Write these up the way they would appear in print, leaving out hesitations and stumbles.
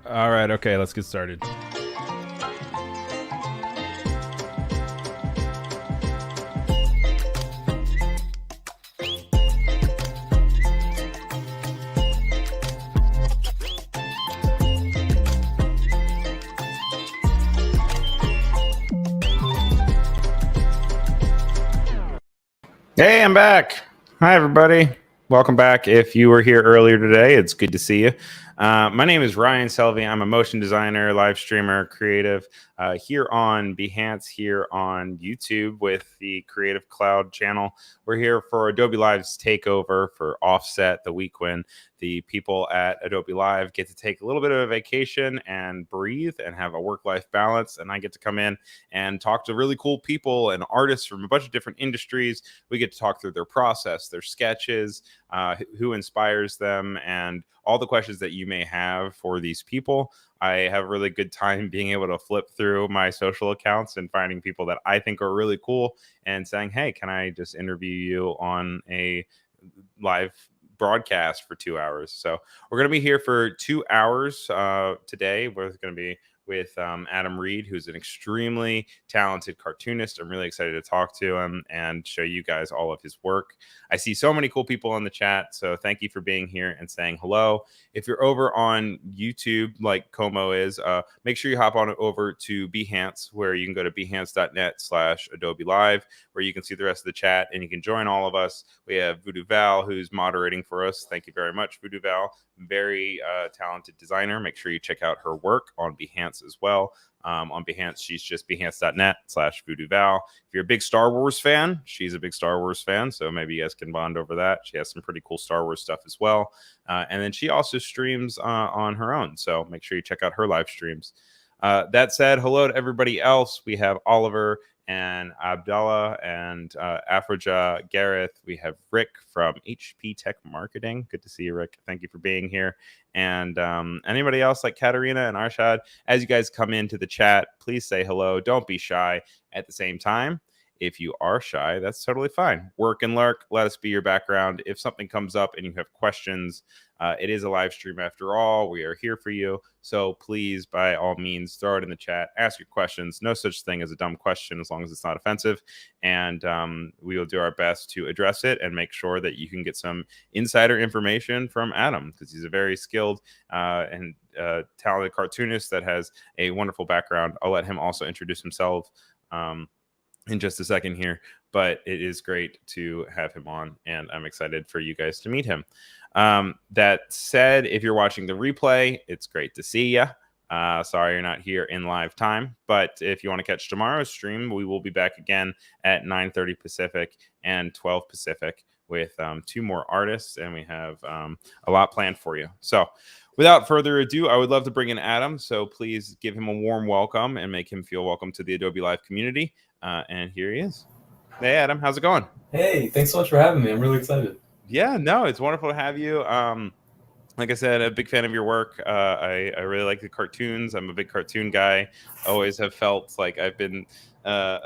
All right, okay, let's get started. Hey, I'm back. Hi, everybody. Welcome back. If you were here earlier today, it's good to see you. My name is Ryan Selvey. I'm a motion designer, live streamer, creative here on Behance, here on YouTube with the Creative Cloud channel. We're here for Adobe Live's takeover for Offset, the week when the people at Adobe Live get to take a little bit of a vacation and breathe and have a work-life balance. And I get to come in and talk to really cool people and artists from a bunch of different industries. We get to talk through their process, their sketches, who inspires them, and all the questions that you may have for these people. I have a really good time being able to flip through my social accounts and finding people that I think are really cool and saying, hey, can I just interview you on a live broadcast for 2 hours? So we're going to be here for 2 hours today. We're going to be with Adam Reed, who's an extremely talented cartoonist. I'm really excited to talk to him and show you guys all of his work. I see so many cool people in the chat, so thank you for being here and saying hello. If you're over on YouTube, like Como is, make sure you hop on over to Behance, where you can go to behance.net/Adobe Live, where you can see the rest of the chat and you can join all of us. We have Voodoo Val, who's moderating for us. Thank you very much, Voodoo Val. Very talented designer. Make sure you check out her work on Behance as well. On Behance, she's just behance.net/Voodoo Val. If you're a big Star Wars fan, she's a big Star Wars fan, so maybe you guys can bond over that. She has some pretty cool Star Wars stuff as well. And then she also streams on her own, so make sure you check out her live streams. That said, hello to everybody else. We have Oliver and Abdallah and Afroja, Gareth. We have Rick from HP Tech Marketing. Good to see you, Rick. Thank you for being here. And anybody else like Katarina and Arshad, as you guys come into the chat, please say hello. Don't be shy. At the same time, if you are shy, that's totally fine. Work and lurk. Let us be your background. If something comes up and you have questions, it is a live stream after all. We are here for you. So please, by all means, throw it in the chat. Ask your questions. No such thing as a dumb question as long as it's not offensive. And we will do our best to address it and make sure that you can get some insider information from Adam, because he's a very skilled and talented cartoonist that has a wonderful background. I'll let him also introduce himself in just a second here, but it is great to have him on, and I'm excited for you guys to meet him. That said, if you're watching the replay, it's great to see you. Sorry you're not here in live time, but if you want to catch tomorrow's stream, we will be back again at 9:30 Pacific and 12 Pacific with two more artists, and we have a lot planned for you. So without further ado, I would love to bring in Adam, so please give him a warm welcome and make him feel welcome to the Adobe Live community. And here he is. Hey, Adam, how's it going? Hey, thanks so much for having me. I'm really excited. Yeah, no, it's wonderful to have you. Like I said, a big fan of your work. I really like the cartoons. I'm a big cartoon guy. Always have felt like I've been the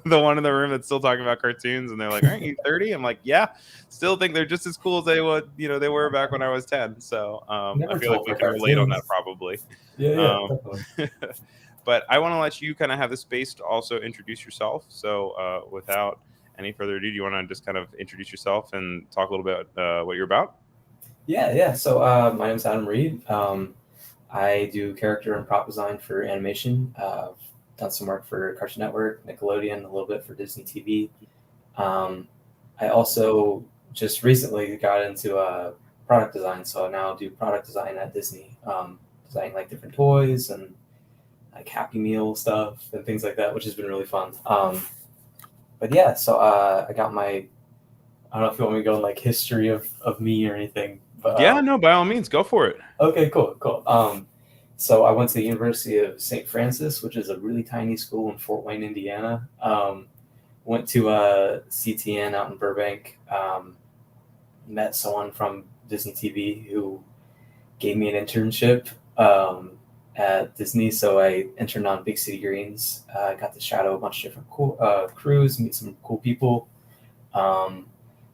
one in the room that's still talking about cartoons, and they're like, "Aren't you 30?" I'm like, "Yeah." Still think they're just as cool as they were back when I was 10. So I feel like we can relate on that probably. Yeah, definitely. But I want to let you kind of have the space to also introduce yourself. So without any further ado, do you want to just kind of introduce yourself and talk a little bit what you're about? Yeah. So my name's Adam Reed. I do character and prop design for animation. I've done some work for Cartoon Network, Nickelodeon, a little bit for Disney TV. I also just recently got into product design, so I now do product design at Disney, designing like different toys and like Happy Meal stuff and things like that, which has been really fun. But yeah, so I got my, I don't know if you want me to go in like history of me or anything. But, yeah, no, by all means, go for it. Okay, cool. So I went to the University of St. Francis, which is a really tiny school in Fort Wayne, Indiana. Went to CTN out in Burbank. Met someone from Disney TV who gave me an internship at Disney. So I interned on Big City Greens. I got to shadow a bunch of different cool crews, meet some cool people.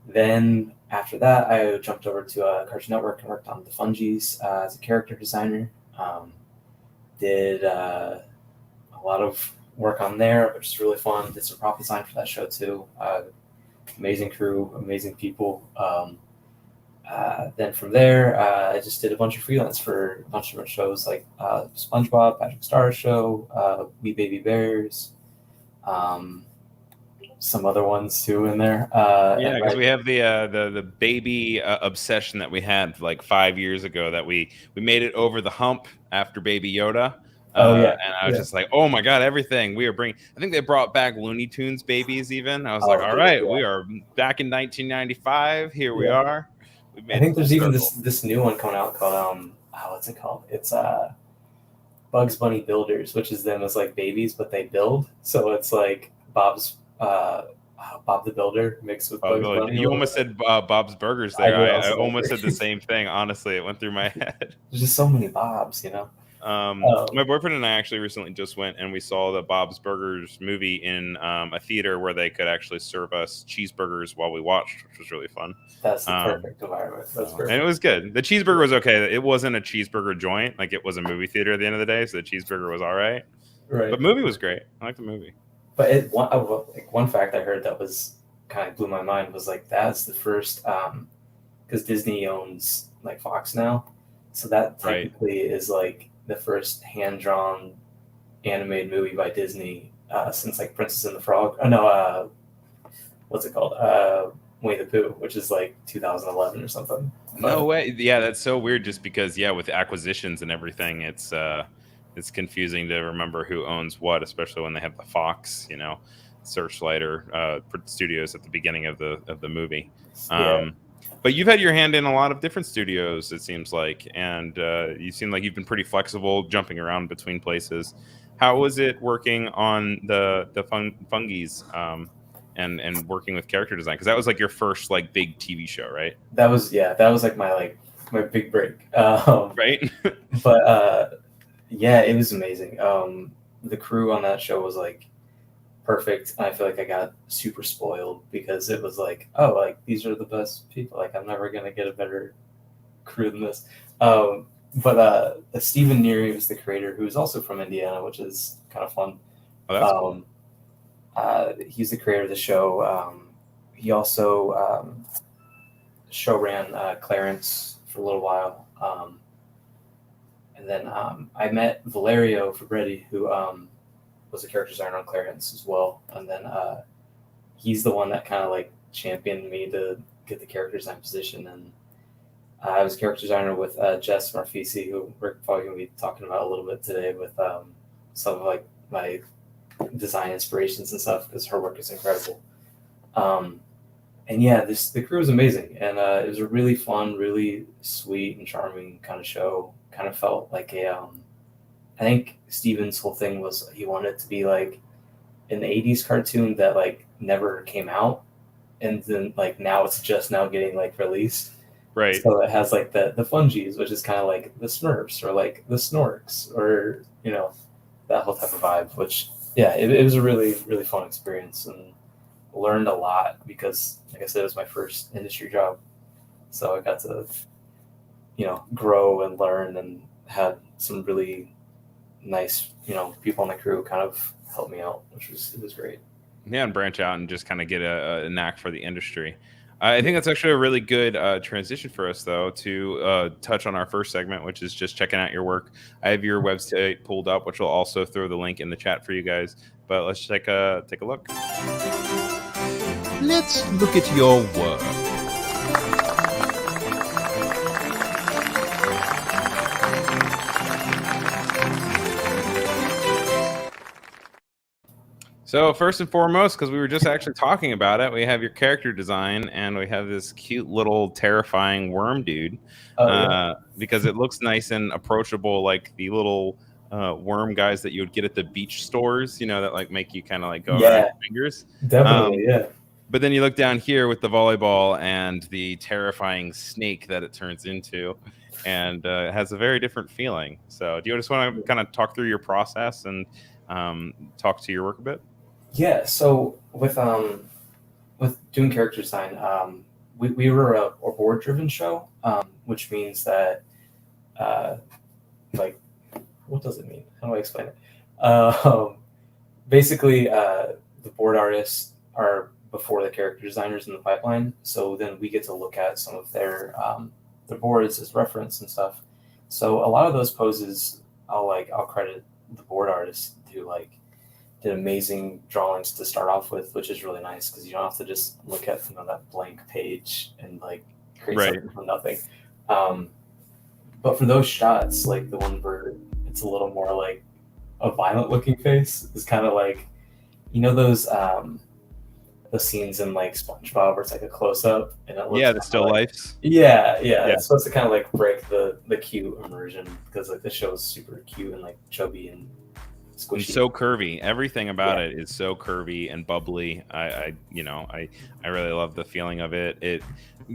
Then after that, I jumped over to Cartoon Network and worked on the Fungies as a character designer. Did a lot of work on there, which is really fun. Did some prop design for that show too. Amazing crew, amazing people. Then from there, I just did a bunch of freelance for a bunch of different shows like SpongeBob, Patrick Starr's show, We Baby Bears, some other ones too in there. Yeah, because we have the baby obsession that we had like 5 years ago that we made it over the hump after Baby Yoda. And I was just like, oh my god, everything we are bringing. I think they brought back Looney Tunes babies even. I was like, all right, we are back in 1995. Here we are. I think there's even this new one coming out called what's it called? It's Bugs Bunny Builders, which is them as like babies, but they build. So it's like Bob the Builder mixed with Bugs Bunny. You almost said Bob's Burgers there. I almost said the same thing. Honestly, it went through my head. There's just so many Bobs, you know. My boyfriend and I actually recently just went and we saw the Bob's Burgers movie in a theater where they could actually serve us cheeseburgers while we watched, which was really fun. That's the perfect environment. That's perfect. And it was good. The cheeseburger was okay. It wasn't a cheeseburger joint. Like, it was a movie theater at the end of the day, so the cheeseburger was all right. Right. But movie was great. I liked the movie. But one fact I heard that was kind of blew my mind was like that's the first because Disney owns like Fox now, so that technically is like the first hand-drawn animated movie by Disney since like Princess and the Frog. Oh no, what's it called? Winnie the Pooh, which is like 2011 or something. No way. Yeah, that's so weird. Just because, with acquisitions and everything, it's confusing to remember who owns what, especially when they have the Fox, Searchlight or studios at the beginning of the movie. But you've had your hand in a lot of different studios, it seems like, and you seem like you've been pretty flexible, jumping around between places. How was it working on the Fungies and working with character design? Because that was like your first like big TV show, right? That was like my big break. Right. But it was amazing. The crew on that show was like perfect. I feel like I got super spoiled because it was like, oh, like these are the best people. Like I'm never gonna get a better crew than this. But Stephen Neary was the creator, who's also from Indiana, which is kind of fun. Oh, that's cool. He's the creator of the show. He also show ran Clarence for a little while. And then I met Valerio Fabretti, who was a character designer on Clarence as well. And then he's the one that kind of like championed me to get the character design position. And I was a character designer with Jess Marfisi, who we're probably going to be talking about a little bit today with some of like my design inspirations and stuff, because her work is incredible. And the crew was amazing. And it was a really fun, really sweet and charming kind of show. Kind of felt like I think Steven's whole thing was he wanted it to be like an 80s cartoon that like never came out, and then like now it's just now getting like released. Right. So it has like the Fungies, which is kind of like the Smurfs or like the Snorks or that whole type of vibe. Which it was a really, really fun experience and learned a lot because, like I said, it was my first industry job, so I got to grow and learn and had some really nice, people on the crew kind of help me out, which was great. Yeah, and branch out and just kind of get a knack for the industry. I think that's actually a really good transition for us, though, to touch on our first segment, which is just checking out your work. I have your website pulled up, which will also throw the link in the chat for you guys. But let's take a look. Let's look at your work. So first and foremost, because we were just actually talking about it, we have your character design, and we have this cute little terrifying worm dude. Because it looks nice and approachable, like the little worm guys that you would get at the beach stores, that like make you kind of like go around your fingers. Definitely, But then you look down here with the volleyball and the terrifying snake that it turns into, and it has a very different feeling. So do you just want to kind of talk through your process and talk to your work a bit? Yeah, so with doing character design, we were a board-driven show, which means that like what does it mean? How do I explain it? Um, Basically, the board artists are before the character designers in the pipeline, so then we get to look at some of their boards as reference and stuff. So a lot of those poses, I'll credit the board artists who did amazing drawings to start off with, which is really nice because you don't have to just look at that blank page and create Right. something from nothing. But for those shots, like the one where it's a little more like a violent looking face, is kind of like those scenes in like SpongeBob where it's like a close up and it looks Yeah, the still lifes. yeah. Yeah. It's supposed to kind of like break the cute immersion because like the show is super cute and like chubby and squishy. It's so curvy. Everything about it is so curvy and bubbly. I really love the feeling of it. It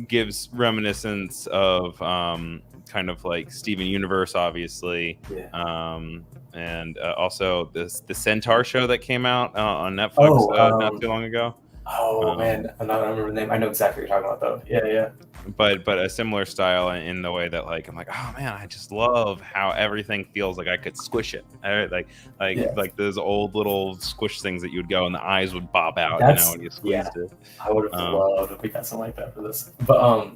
gives reminiscence of kind of like Steven Universe, obviously. And also the Centaur show that came out on Netflix not too long ago. Man, I don't remember the name. I know exactly what you're talking about though. Yeah. But a similar style in the way that like I'm like, oh man, I just love how everything feels like I could squish it. Like those old little squish things that you would go and the eyes would bob out, when you squeezed it. I would have loved if we got something like that for this. But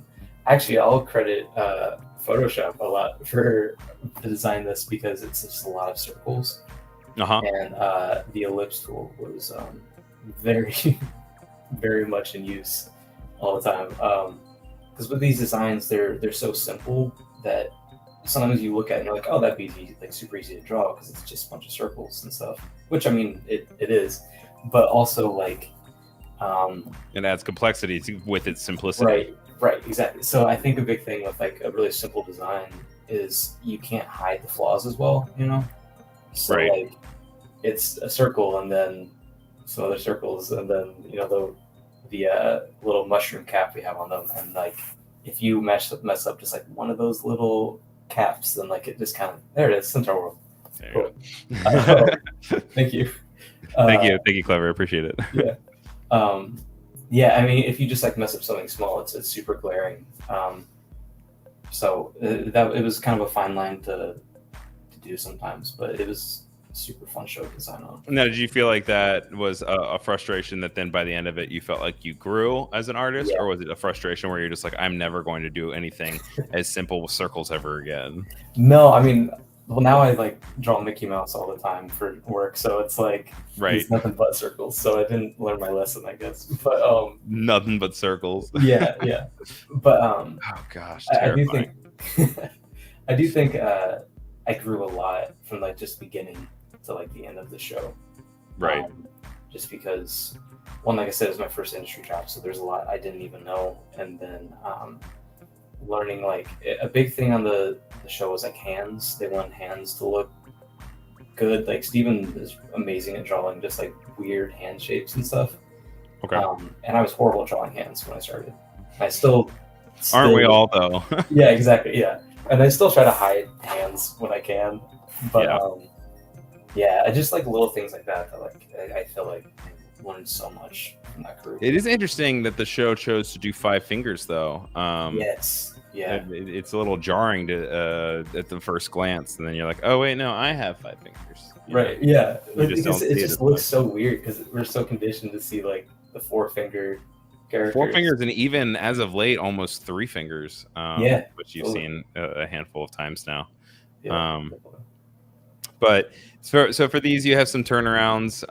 actually, I'll credit Photoshop a lot for designing this because it's just a lot of circles. And the ellipse tool was very, very much in use all the time. Because with these designs, they're so simple that sometimes you look at it and you're like, oh, that'd be easy, like super easy to draw because it's just a bunch of circles and stuff. Which I mean, it is, but also it adds complexity with its simplicity. Right, exactly. So I think a big thing with like a really simple design is you can't hide the flaws as well, So like it's a circle and then some other circles and then the little mushroom cap we have on them, and like if you mess up just like one of those little caps, then like it just kind of there it is, Centaur World. Cool. Thank you. Thank you, Clever. Appreciate it. I mean, if you just like mess up something small, it's super glaring. So it was kind of a fine line to do sometimes, but it was a super fun show to design on. Now, did you feel like that was a frustration that then by the end of it you felt like you grew as an artist, or was it a frustration where you're just like, I'm never going to do anything as simple with circles ever again? No, I mean, well, now I like draw Mickey Mouse all the time for work, so it's like it's nothing but circles. So I didn't learn my lesson, I guess. But nothing but circles. yeah. But oh gosh, terrifying. I do think I grew a lot from like just beginning to like the end of the show. Right. Just because one, like I said, is my first industry job, so there's a lot I didn't even know, and then learning like a big thing on the show was like hands. They want hands to look good. Like Steven is amazing at drawing just like weird hand shapes and stuff. Okay. And I was horrible at drawing hands when I started. I still aren't we all though? Yeah, exactly. Yeah, and I still try to hide hands when I can, but I just like little things like that like I feel like I learned so much from that group. It is interesting that the show chose to do 5 fingers though. Yes. Yeah. It's a little jarring to at the first glance, and then you're like, oh wait, no, I have 5 fingers. Right. Yeah. It just looks so weird because we're so conditioned to see like the 4-finger characters. 4 fingers, and even as of late, almost 3 fingers. Which you've seen a handful of times now. Yeah, but so for these, you have some turnarounds.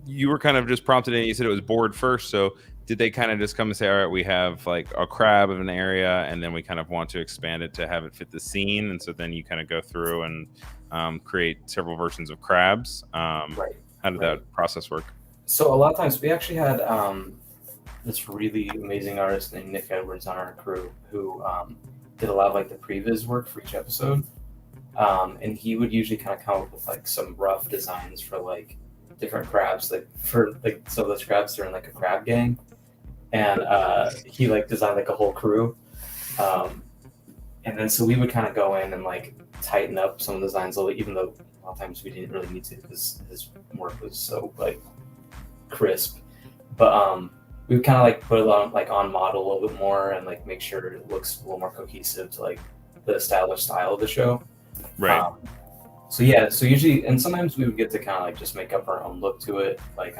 You were kind of just prompted, and you said it was board first. So did they kind of just come and say, all right, we have like a crab of an area, and then we kind of want to expand it to have it fit the scene, and so then you kind of go through and create several versions of crabs. How did that process work? So a lot of times we actually had this really amazing artist named Nick Edwards on our crew who did a lot of like the previs work for each episode, and he would usually kind of come up with like some rough designs for like different crabs, like for like some of those crabs are in like a crab gang, and he like designed like a whole crew, and then so we would kind of go in and like tighten up some of the designs a little, even though a lot of times we didn't really need to because his work was so like crisp, but we would kind of like put it on model a little bit more and like make sure it looks a little more cohesive to like the established style of the show. So yeah, so usually, and sometimes we would get to kind of like just make up our own look to it. Like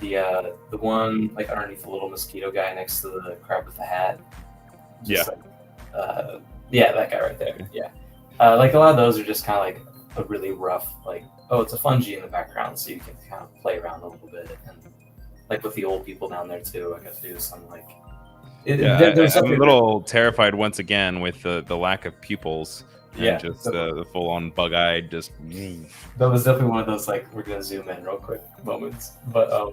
the one like underneath the little mosquito guy next to the crab with the hat. Just like yeah, that guy right there. Yeah. Like a lot of those are just kind of like a really rough, like, oh, it's a fungi in the background, so you can kind of play around a little bit. And like with the old people down there too, I got to do some like. I'm a little terrified once again with the lack of pupils. Yeah, just the full-on bug-eyed, just. That was definitely one of those like we're gonna zoom in real quick moments. But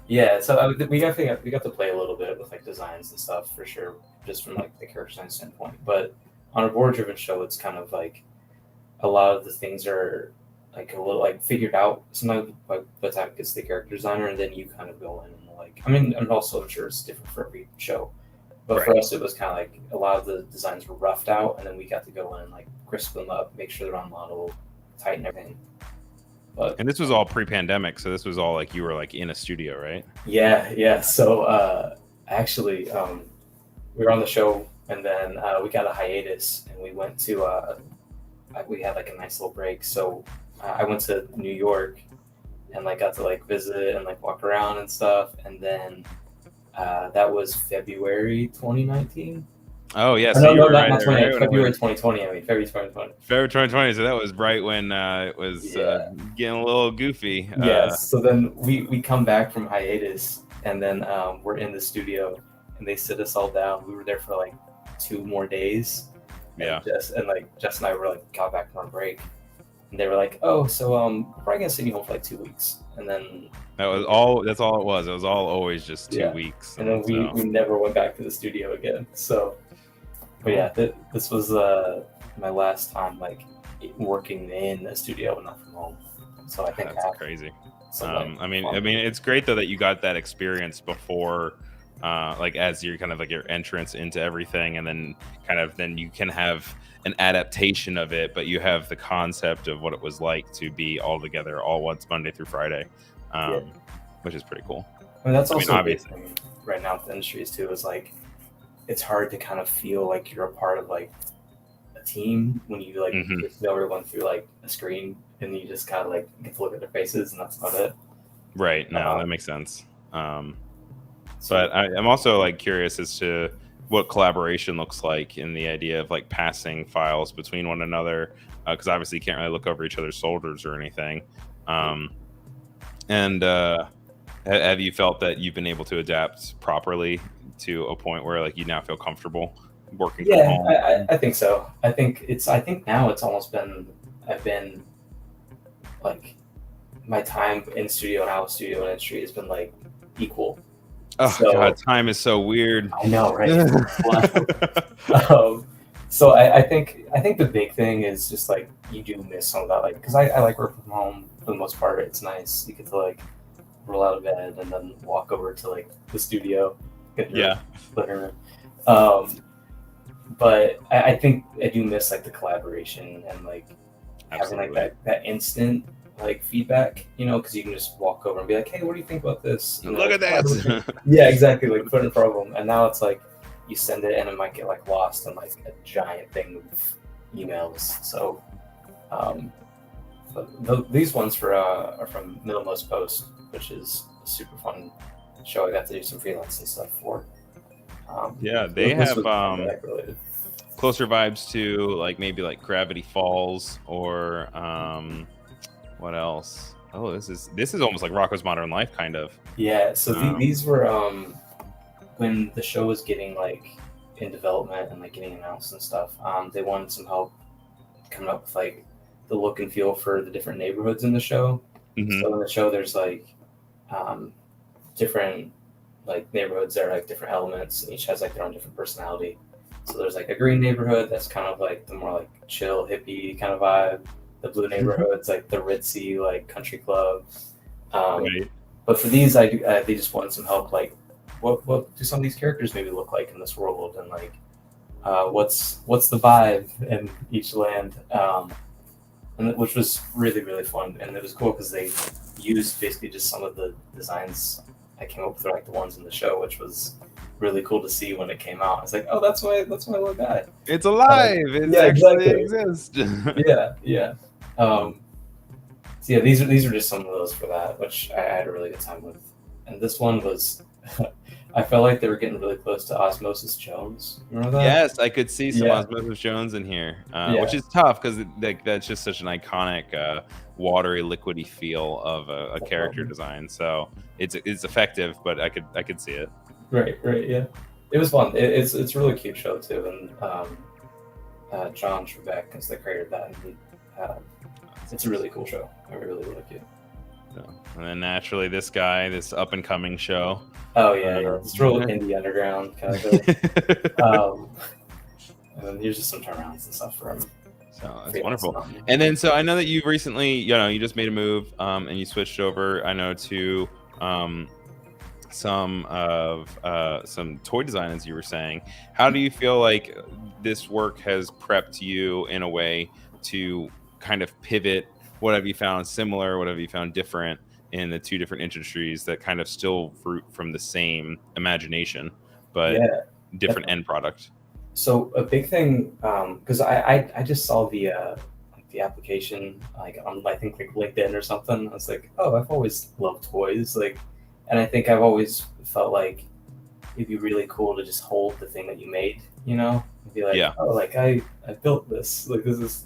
yeah, so we got to play a little bit with like designs and stuff for sure, just from like the character design standpoint. But on a board-driven show, it's kind of like a lot of the things are like a little like figured out. Sometimes like the time gets the character designer, and then you kind of go in and like. I mean, and also I'm sure it's different for every show. But for us, it was kind of like a lot of the designs were roughed out, and then we got to go in and like crisp them up, make sure they're on model, tighten everything. And this was all pre-pandemic, so this was all like you were like in a studio, right? Yeah. So actually, we were on the show, and then we got a hiatus, and we went to we had like a nice little break. So I went to New York, and like got to like visit and like walk around and stuff, and then. That was February 2019. Oh yes, no, not February 2020. I mean February 2020. February 2020. So that was right when it was getting a little goofy. So then we come back from hiatus, and then we're in the studio, and they sit us all down. We were there for like 2 more days. Yeah. Jess and I were like got back from our break, and they were like, "Oh, so we're probably gonna send you home for like 2 weeks," and then. That's all it was. It was all always just 2 weeks. And then we never went back to the studio again. So, but yeah, this was my last time like working in a studio and not from home. So I think that's crazy. I mean, it's great though that you got that experience before, like as your kind of like your entrance into everything, and then then you can have an adaptation of it, but you have the concept of what it was like to be all together all once Monday through Friday. Which is pretty cool. I mean, that's also obviously right now with the industries too, is like it's hard to kind of feel like you're a part of like a team when you like just know everyone through like a screen, and you just kind of like get to look at their faces, and that's about it. Right. No, that makes sense. But I'm also like curious as to what collaboration looks like in the idea of like passing files between one another, because obviously you can't really look over each other's shoulders or anything. And have you felt that you've been able to adapt properly to a point where like you now feel comfortable working from home? I think so. I think now it's almost been I've been like my time in studio and out of studio and industry has been like equal. Oh God, time is so weird. I know, right? So I think the big thing is just like you do miss some of that, like because I like working from home for the most part. It's nice. You get to like roll out of bed and then walk over to like the studio. Living room. But I think I do miss like the collaboration and like having like that instant like feedback, because you can just walk over and be like, hey, what do you think about this? Look at that. Yeah, exactly. Like put in front of them. And now it's like you send it and it might get like lost in like a giant thing of emails. So but these ones are from Middlemost Post, which is a super fun show. I got to do some freelance and stuff for. They have closer vibes to like maybe like Gravity Falls or what else? Oh, this is almost like Rocko's Modern Life kind of. Yeah, so these were when the show was getting like in development and like getting announced and stuff. They wanted some help coming up with like the look and feel for the different neighborhoods in the show. Mm-hmm. So in the show, there's like different like neighborhoods that are like different elements, and each has like their own different personality. So there's like a green neighborhood that's kind of like the more like chill hippie kind of vibe. The blue neighborhood's like the ritzy like country club. Right. But for these, they just wanted some help. Like, what do some of these characters maybe look like in this world, and like what's the vibe in each land? And which was really, really fun, and it was cool because they used basically just some of the designs I came up with, like the ones in the show, which was really cool to see when it came out. It's like, oh, that's my little guy. It's alive. It yeah, actually exactly. exists. yeah. So yeah, these are just some of those for that, which I had a really good time with. And this one was, I felt like they were getting really close to Osmosis Jones. Remember that? Yes, I could see some Yeah. Osmosis Jones in here, Yeah. which is tough because that's just such an iconic watery, liquidy feel of a character design. So it's effective, but I could see it. Right, yeah. It was fun. It's a really cute show too, and John Trebek is the creator of that, and it's a really cool show. I really like it. So, and then naturally, this guy, this up and coming show. Oh yeah, it's real indie underground kind of thing. And then here's just some turnarounds and stuff for him. So that's wonderful. And then, so I know that you recently, you just made a move, and you switched over, I know, to some toy design, as you were saying. How do you feel like this work has prepped you in a way to kind of pivot? What have you found similar? What have you found different in the two different industries that kind of still fruit from the same imagination, but different end product? So a big thing, because I just saw the application like on I think like LinkedIn or something. I was like, oh, I've always loved toys, like, and I think I've always felt like it'd be really cool to just hold the thing that you made, and be like, oh, like I built this, like this is,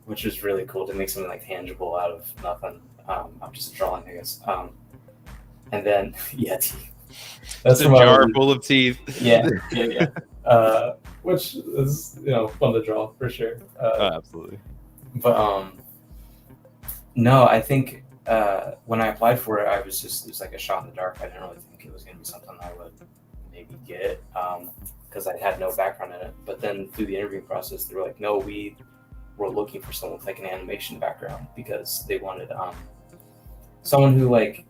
which is really cool to make something like tangible out of nothing. I'm just drawing, I guess. And then that's a jar full of teeth. Yeah. Which is fun to draw for sure. Absolutely. But no, I think when I applied for it, it was like a shot in the dark. I didn't really think it was going to be something I would maybe get because I had no background in it. But then through the interviewing process, they were like, no, we were looking for someone with like an animation background because they wanted someone who like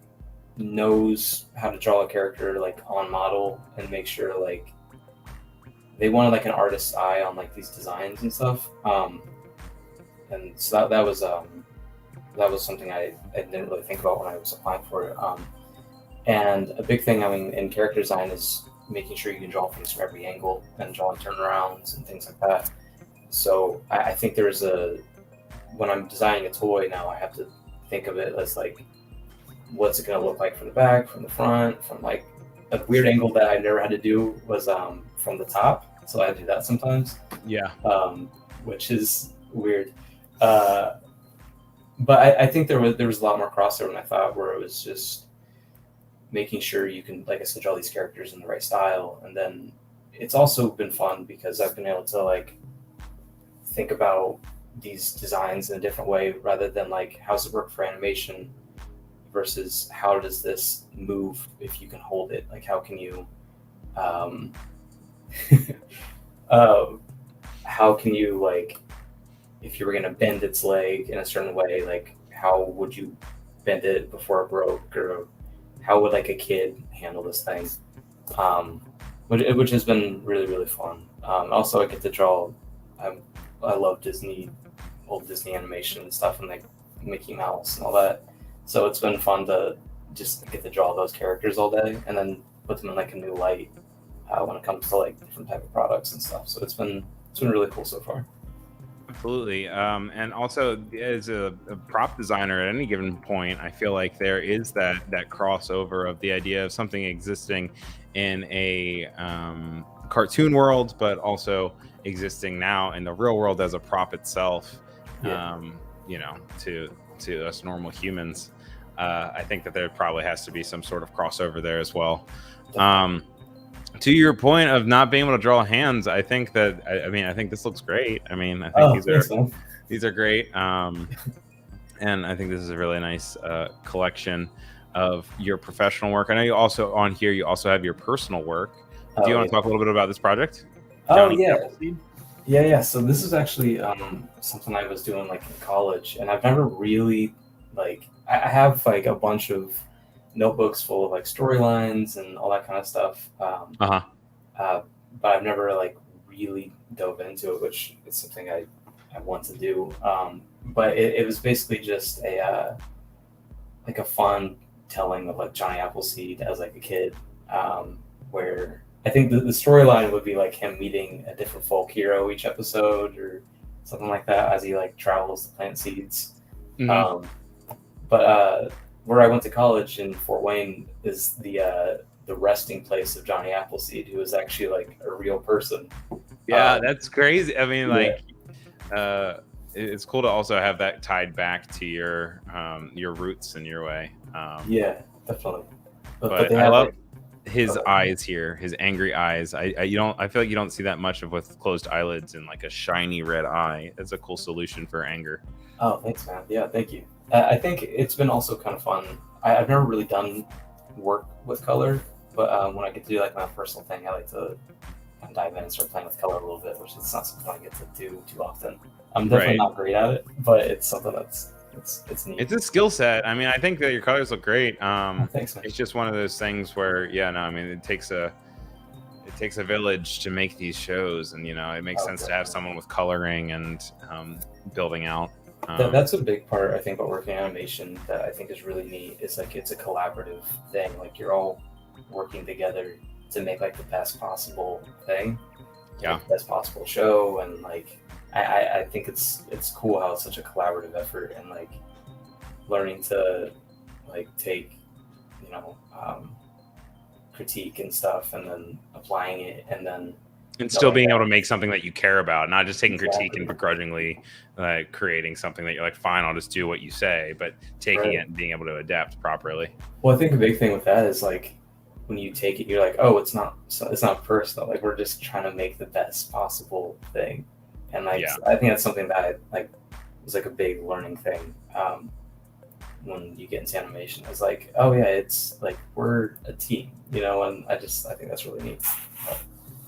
knows how to draw a character like on model and make sure like they wanted like an artist's eye on like these designs and stuff. And so that was something I didn't really think about when I was applying for it. And a big thing, I mean, in character design is making sure you can draw things from every angle and drawing turnarounds and things like that. So I think when I'm designing a toy now, I have to think of it as like, what's it going to look like from the back, from the front, from like a weird angle that I never had to do was from the top. So I do that sometimes. Yeah. Which is weird. But I think there was a lot more crossover than I thought, where it was just making sure you can, like I said, draw these characters in the right style. And then it's also been fun because I've been able to like think about these designs in a different way rather than like, how's it work for animation versus how does this move if you can hold it? Like, how can you, how can you, like, if you were going to bend its leg in a certain way, like, how would you bend it before it broke? Or how would, like, a kid handle this thing? Which has been really, really fun. Also, I get to draw, I love old Disney animation and stuff, and, like, Mickey Mouse and all that. So it's been fun to just get to draw those characters all day and then put them in, like, a new light when it comes to, like, different type of products and stuff. So it's been really cool so far. Absolutely. And also, as a prop designer at any given point, I feel like there is that crossover of the idea of something existing in a cartoon world, but also existing now in the real world as a prop itself. Yeah. To us normal humans, I think that there probably has to be some sort of crossover there as well. To your point of not being able to draw hands, I think that I think this looks great. I mean, I think these are great, and I think this is a really nice collection of your professional work. I know you also on here you also have your personal work. Do you want to talk a little bit about this project? Yeah. So this is actually something I was doing like in college, and I've never really like I have like a bunch of notebooks full of like storylines and all that kind of stuff. But I've never like really dove into it, which is something I want to do. But it was basically just a fun telling of like Johnny Appleseed as like a kid. where I think the storyline would be like him meeting a different folk hero each episode or something like that as he like travels to plant seeds. Mhm. But where I went to college in Fort Wayne is the resting place of Johnny Appleseed, who is actually like a real person. Yeah, that's crazy. I mean, yeah. like, it's cool to also have that tied back to your roots in your way. Yeah, definitely. But they I have love like, his eyes here, his angry eyes. I feel like you don't see that much of with closed eyelids and like a shiny red eye. That's a cool solution for anger. Oh, thanks, man. Yeah, thank you. I think it's been also kind of fun. I've never really done work with color, but when I get to do like my personal thing, I like to kind of dive in and start playing with color a little bit, which is not something I get to do too often. I'm definitely not great at it, but it's something that's it's neat. It's a skill set. I mean, I think that your colors look great. Thanks, man. It's just one of those things where, yeah, no, I mean, it takes a village to make these shows, and it makes sense to have someone with coloring and building out. That's a big part, I think, about working in animation that I think is really neat. Is like it's a collaborative thing. Like you're all working together to make like the best possible thing, yeah, the best possible show, and like I think it's cool how it's such a collaborative effort, and like learning to like take critique and stuff, and then applying it, and still being able to make something that you care about, not just taking critique and begrudgingly creating something that you're like, fine, I'll just do what you say, but taking it and being able to adapt properly. Well, I think a big thing with that is like when you take it, you're like, oh, it's not personal. Like we're just trying to make the best possible thing, and like I think that's something that was like a big learning thing when you get into animation. It's like, oh yeah, it's like we're a team, and I think that's really neat.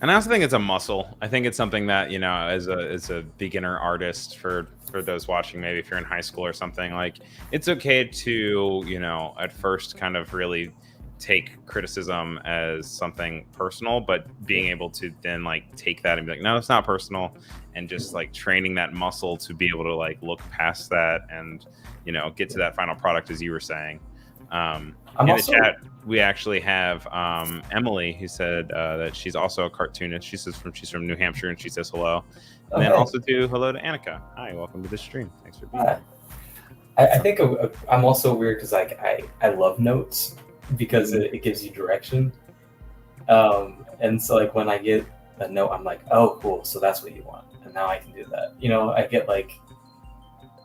And I also think it's a muscle. I think it's something that, as a beginner artist, for those watching, maybe if you're in high school or something, like it's okay to, at first kind of really take criticism as something personal, but being able to then like take that and be like, no, it's not personal, and just like training that muscle to be able to like look past that and, get to that final product, as you were saying. In the chat, we actually have Emily, who said that she's also a cartoonist. She's from New Hampshire, and she says hello. And then also hello to Annika. Hi, welcome to the stream. Thanks for being here. I think I'm also weird because like I love notes because it gives you direction. And so like when I get a note, I'm like, oh, cool. So that's what you want, and now I can do that. I get like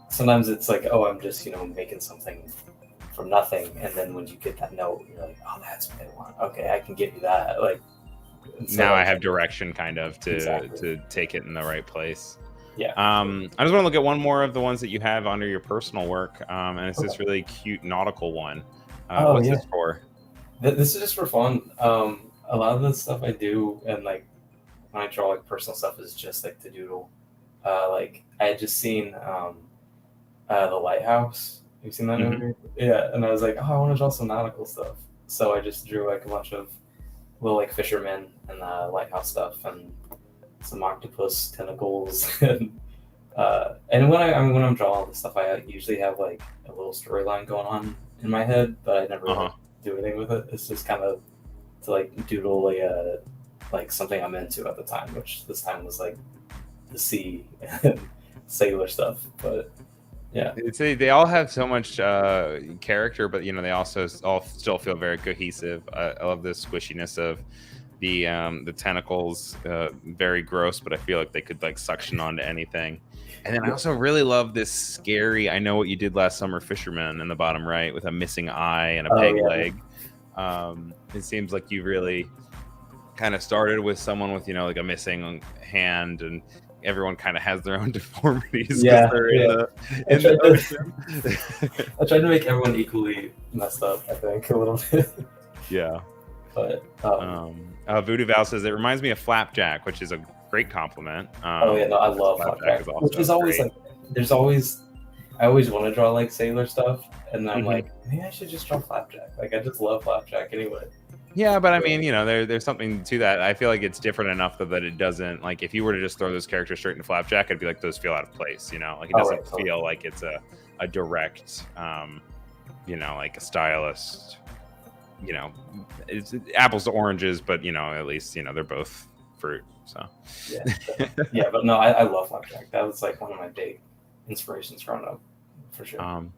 sometimes it's like, oh, I'm just making something from nothing, and then when you get that note, you're like, oh, that's what I want. Okay, I can give you that. Like now I have direction kind of to take it in the right place. Yeah. I just want to look at one more of the ones that you have under your personal work, and it's this really cute nautical one. What's this for? This is just for fun. A lot of the stuff I do, and like when I draw like personal stuff, is just like to doodle. Like I had just seen The Lighthouse. Have you seen that movie? Yeah, and I was like, oh, I want to draw some nautical stuff. So I just drew like a bunch of little like fishermen and lighthouse stuff, and some octopus tentacles, and when I'm drawing this stuff, I usually have like a little storyline going on in my head, but I never do anything with it. It's just kind of to like doodle like something I'm into at the time, which this time was like the sea and sailor stuff, but. Yeah, they all have so much character, but they also all still feel very cohesive. I love the squishiness of the tentacles. Very gross, but I feel like they could like suction onto anything. And then I also really love this scary I know what you did last summer fisherman in the bottom right with a missing eye and a peg leg. It seems like you really kind of started with someone with like a missing hand, and everyone kind of has their own deformities. Yeah, they're I tried to make everyone equally messed up, I think, a little bit. Yeah. But Voodoo Val says it reminds me of Flapjack, which is a great compliment. I love Flapjack, which is always great. Like I always want to draw like sailor stuff, and then I'm like, maybe I should just draw Flapjack. Like I just love Flapjack anyway. Yeah, but I mean, there's something to that. I feel like it's different enough that it doesn't, like, if you were to just throw those characters straight into Flapjack, I'd be like, those feel out of place, like it doesn't feel like it's a direct, like a stylist. you know, it's apples to oranges, but at least they're both fruit. So yeah, but no, I love Flapjack. That was like one of my big inspirations growing up, for sure.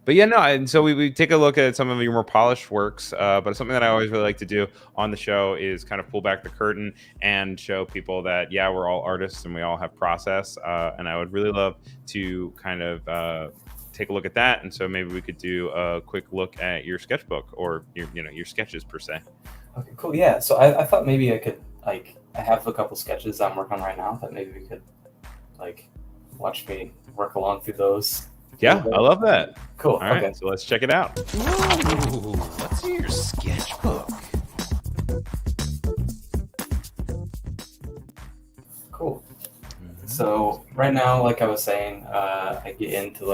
But yeah, no, and so we take a look at some of your more polished works. But something that I always really like to do on the show is kind of pull back the curtain and show people that, yeah, we're all artists and we all have process. And I would really love to kind of take a look at that. And so maybe we could do a quick look at your sketchbook or your sketches per se. Okay, cool. Yeah. So I thought maybe I could I have a couple sketches I'm working on right now that maybe we could watch me work along through those. Yeah, I love that. Cool. All right, okay. so let's check it out. Ooh, let's see your sketchbook. Cool. So right now, like I was saying, I get into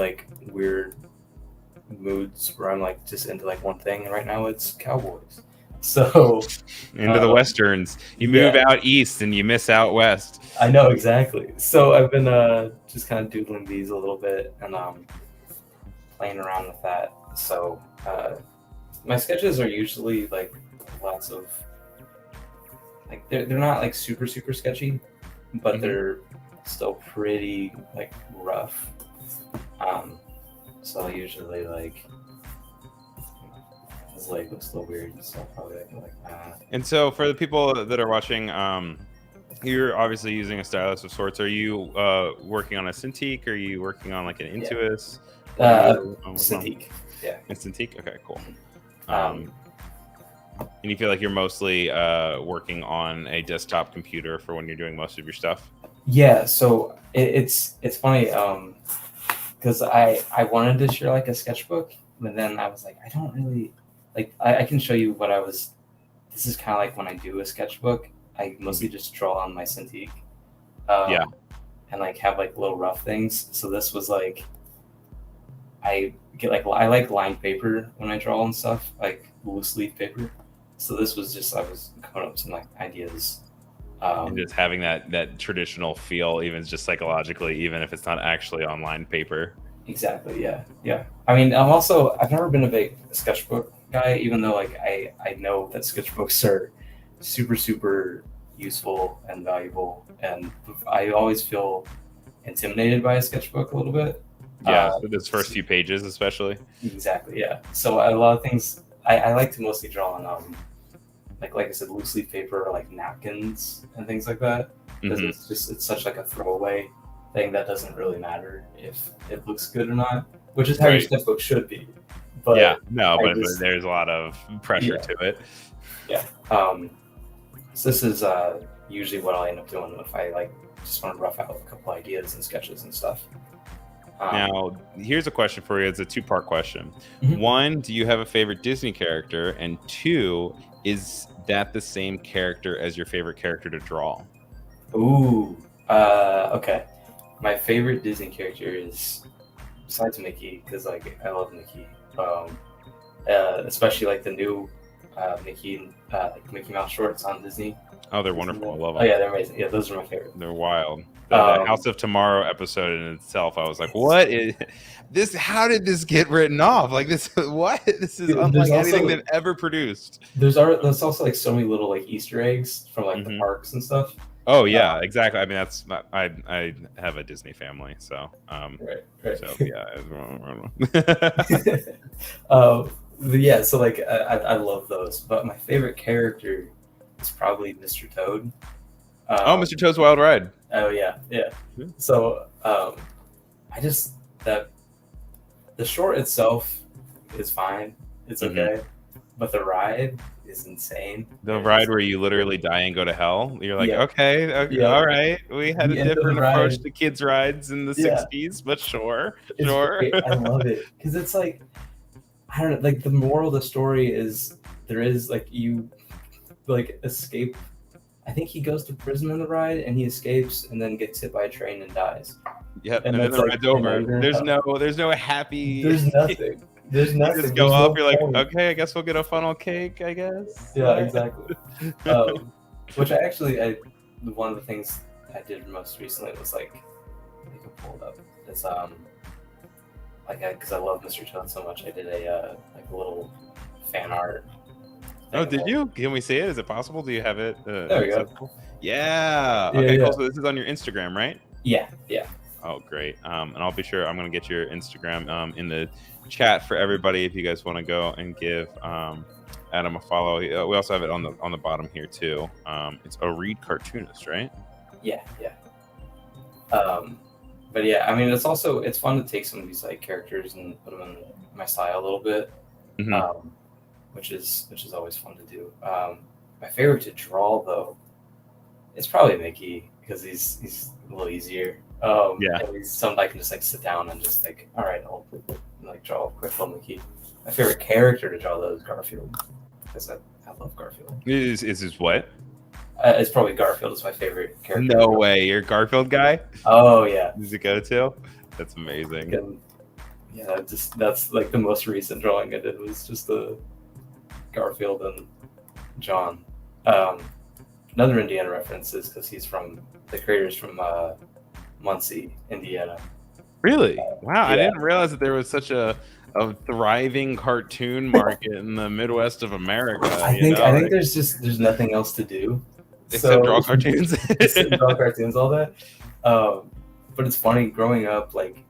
weird moods where I'm just into one thing, and right now it's cowboys. So into the westerns, you move out east and you miss out west. I know exactly. So I've been just kind of doodling these a little bit and playing around with that. So my sketches are usually lots of they're not super sketchy, but they're still pretty rough. So I usually this looks a little weird, so probably And so for the people that are watching, you're obviously using a stylus of sorts. Are you working on a Cintiq? Are you working on an Intuos? Cintiq. Yeah. A Cintiq? Okay, cool. And you feel like you're mostly working on a desktop computer for when you're doing most of your stuff? Yeah, so it's funny because I wanted to share a sketchbook, but then I was I don't really I can show you what I was. This is kind of when I do a sketchbook, I mostly just draw on my Cintiq. And have little rough things. So this was I get I like lined paper when I draw and stuff, loose leaf paper. So this was just I was coming up with some ideas. And just having that traditional feel, even just psychologically, even if it's not actually on lined paper. Exactly. Yeah. I mean, I've never been a big sketchbook guy, even though I know that sketchbooks are super useful and valuable, and I always feel intimidated by a sketchbook a little bit. Yeah, those first few pages especially. Exactly. Yeah. So a lot of things I like to mostly draw on like I said, loose leaf paper, napkins and things like that, because it's such a throwaway thing that doesn't really matter if it looks good or not, which is how your sketchbook should be. But but there's a lot of pressure to it. Yeah. So this is usually what I'll end up doing if I just want to rough out a couple ideas and sketches and stuff. Now, here's a question for you. It's a two-part question. One, do you have a favorite Disney character? And two, is that the same character as your favorite character to draw? Ooh. Okay. My favorite Disney character is, besides Mickey, because I love Mickey. Especially the new Mickey Mickey Mouse shorts on Disney. Oh, they're wonderful. I love them. Oh yeah, they're amazing. Yeah, those are my favorite. They're wild. The House of Tomorrow episode in itself, I was like, what is this? How did this get written off? This, what? This is unlike anything they've ever produced. There's also so many little Easter eggs from the parks and stuff. Oh yeah, exactly. I mean, that's not, I have a Disney family, so right. So yeah. Yeah, so I love those, but my favorite character is probably Mr. Toad. Mr. Toad's Wild Ride. Oh yeah. So I just the short itself is fine. It's okay, but the ride is insane. The ride where you literally die and go to hell. You're like, okay, all right. We had a different approach to kids' rides in the 60s, but sure. I love it because it's I don't know. The moral of the story is there is you escape. I think he goes to prison in the ride and he escapes and then gets hit by a train and dies. Yep, and then the ride's over. There's no happy. There's nothing. There's nothing. You just go up. You're like, okay, I guess we'll get a funnel cake. I guess. Yeah, exactly. Which one of the things I did most recently was I can pull it up. It's because I love Mr. Toad so much. I did a little fan art Oh, did you? Can we see it? Is it possible? Do you have it There we go. accessible? Yeah. Yeah, Okay, yeah. cool. So this is on your Instagram, right? Yeah, yeah. Oh, great. And I'll be sure I'm going to get your Instagram in the chat for everybody if you guys want to go and give Adam a follow. We also have it on the bottom here too. It's a Reed cartoonist, right? Yeah, yeah. But yeah, I mean, it's fun to take some of these like characters and put them in my style a little bit, Mhm. which is always fun to do. My favorite to draw though, it's probably Mickey because he's a little easier. Yeah. And he's somebody I can just like sit down and just like, all right, I'll like draw a quick little Mickey. My favorite character to draw though is Garfield because I love Garfield. Is this what? It's probably Garfield is my favorite character. No way. You're a Garfield guy? Oh yeah. Is it go-to? That's amazing. And, yeah, that's like the most recent drawing I did was just the Garfield and John. Another Indiana reference is because he's from the creators from Muncie, Indiana. Really? Wow. I Yeah. didn't realize that there was such a thriving cartoon market in the Midwest of America. I think there's nothing else to do except draw cartoons. except draw cartoons all that. But it's funny growing up. Like,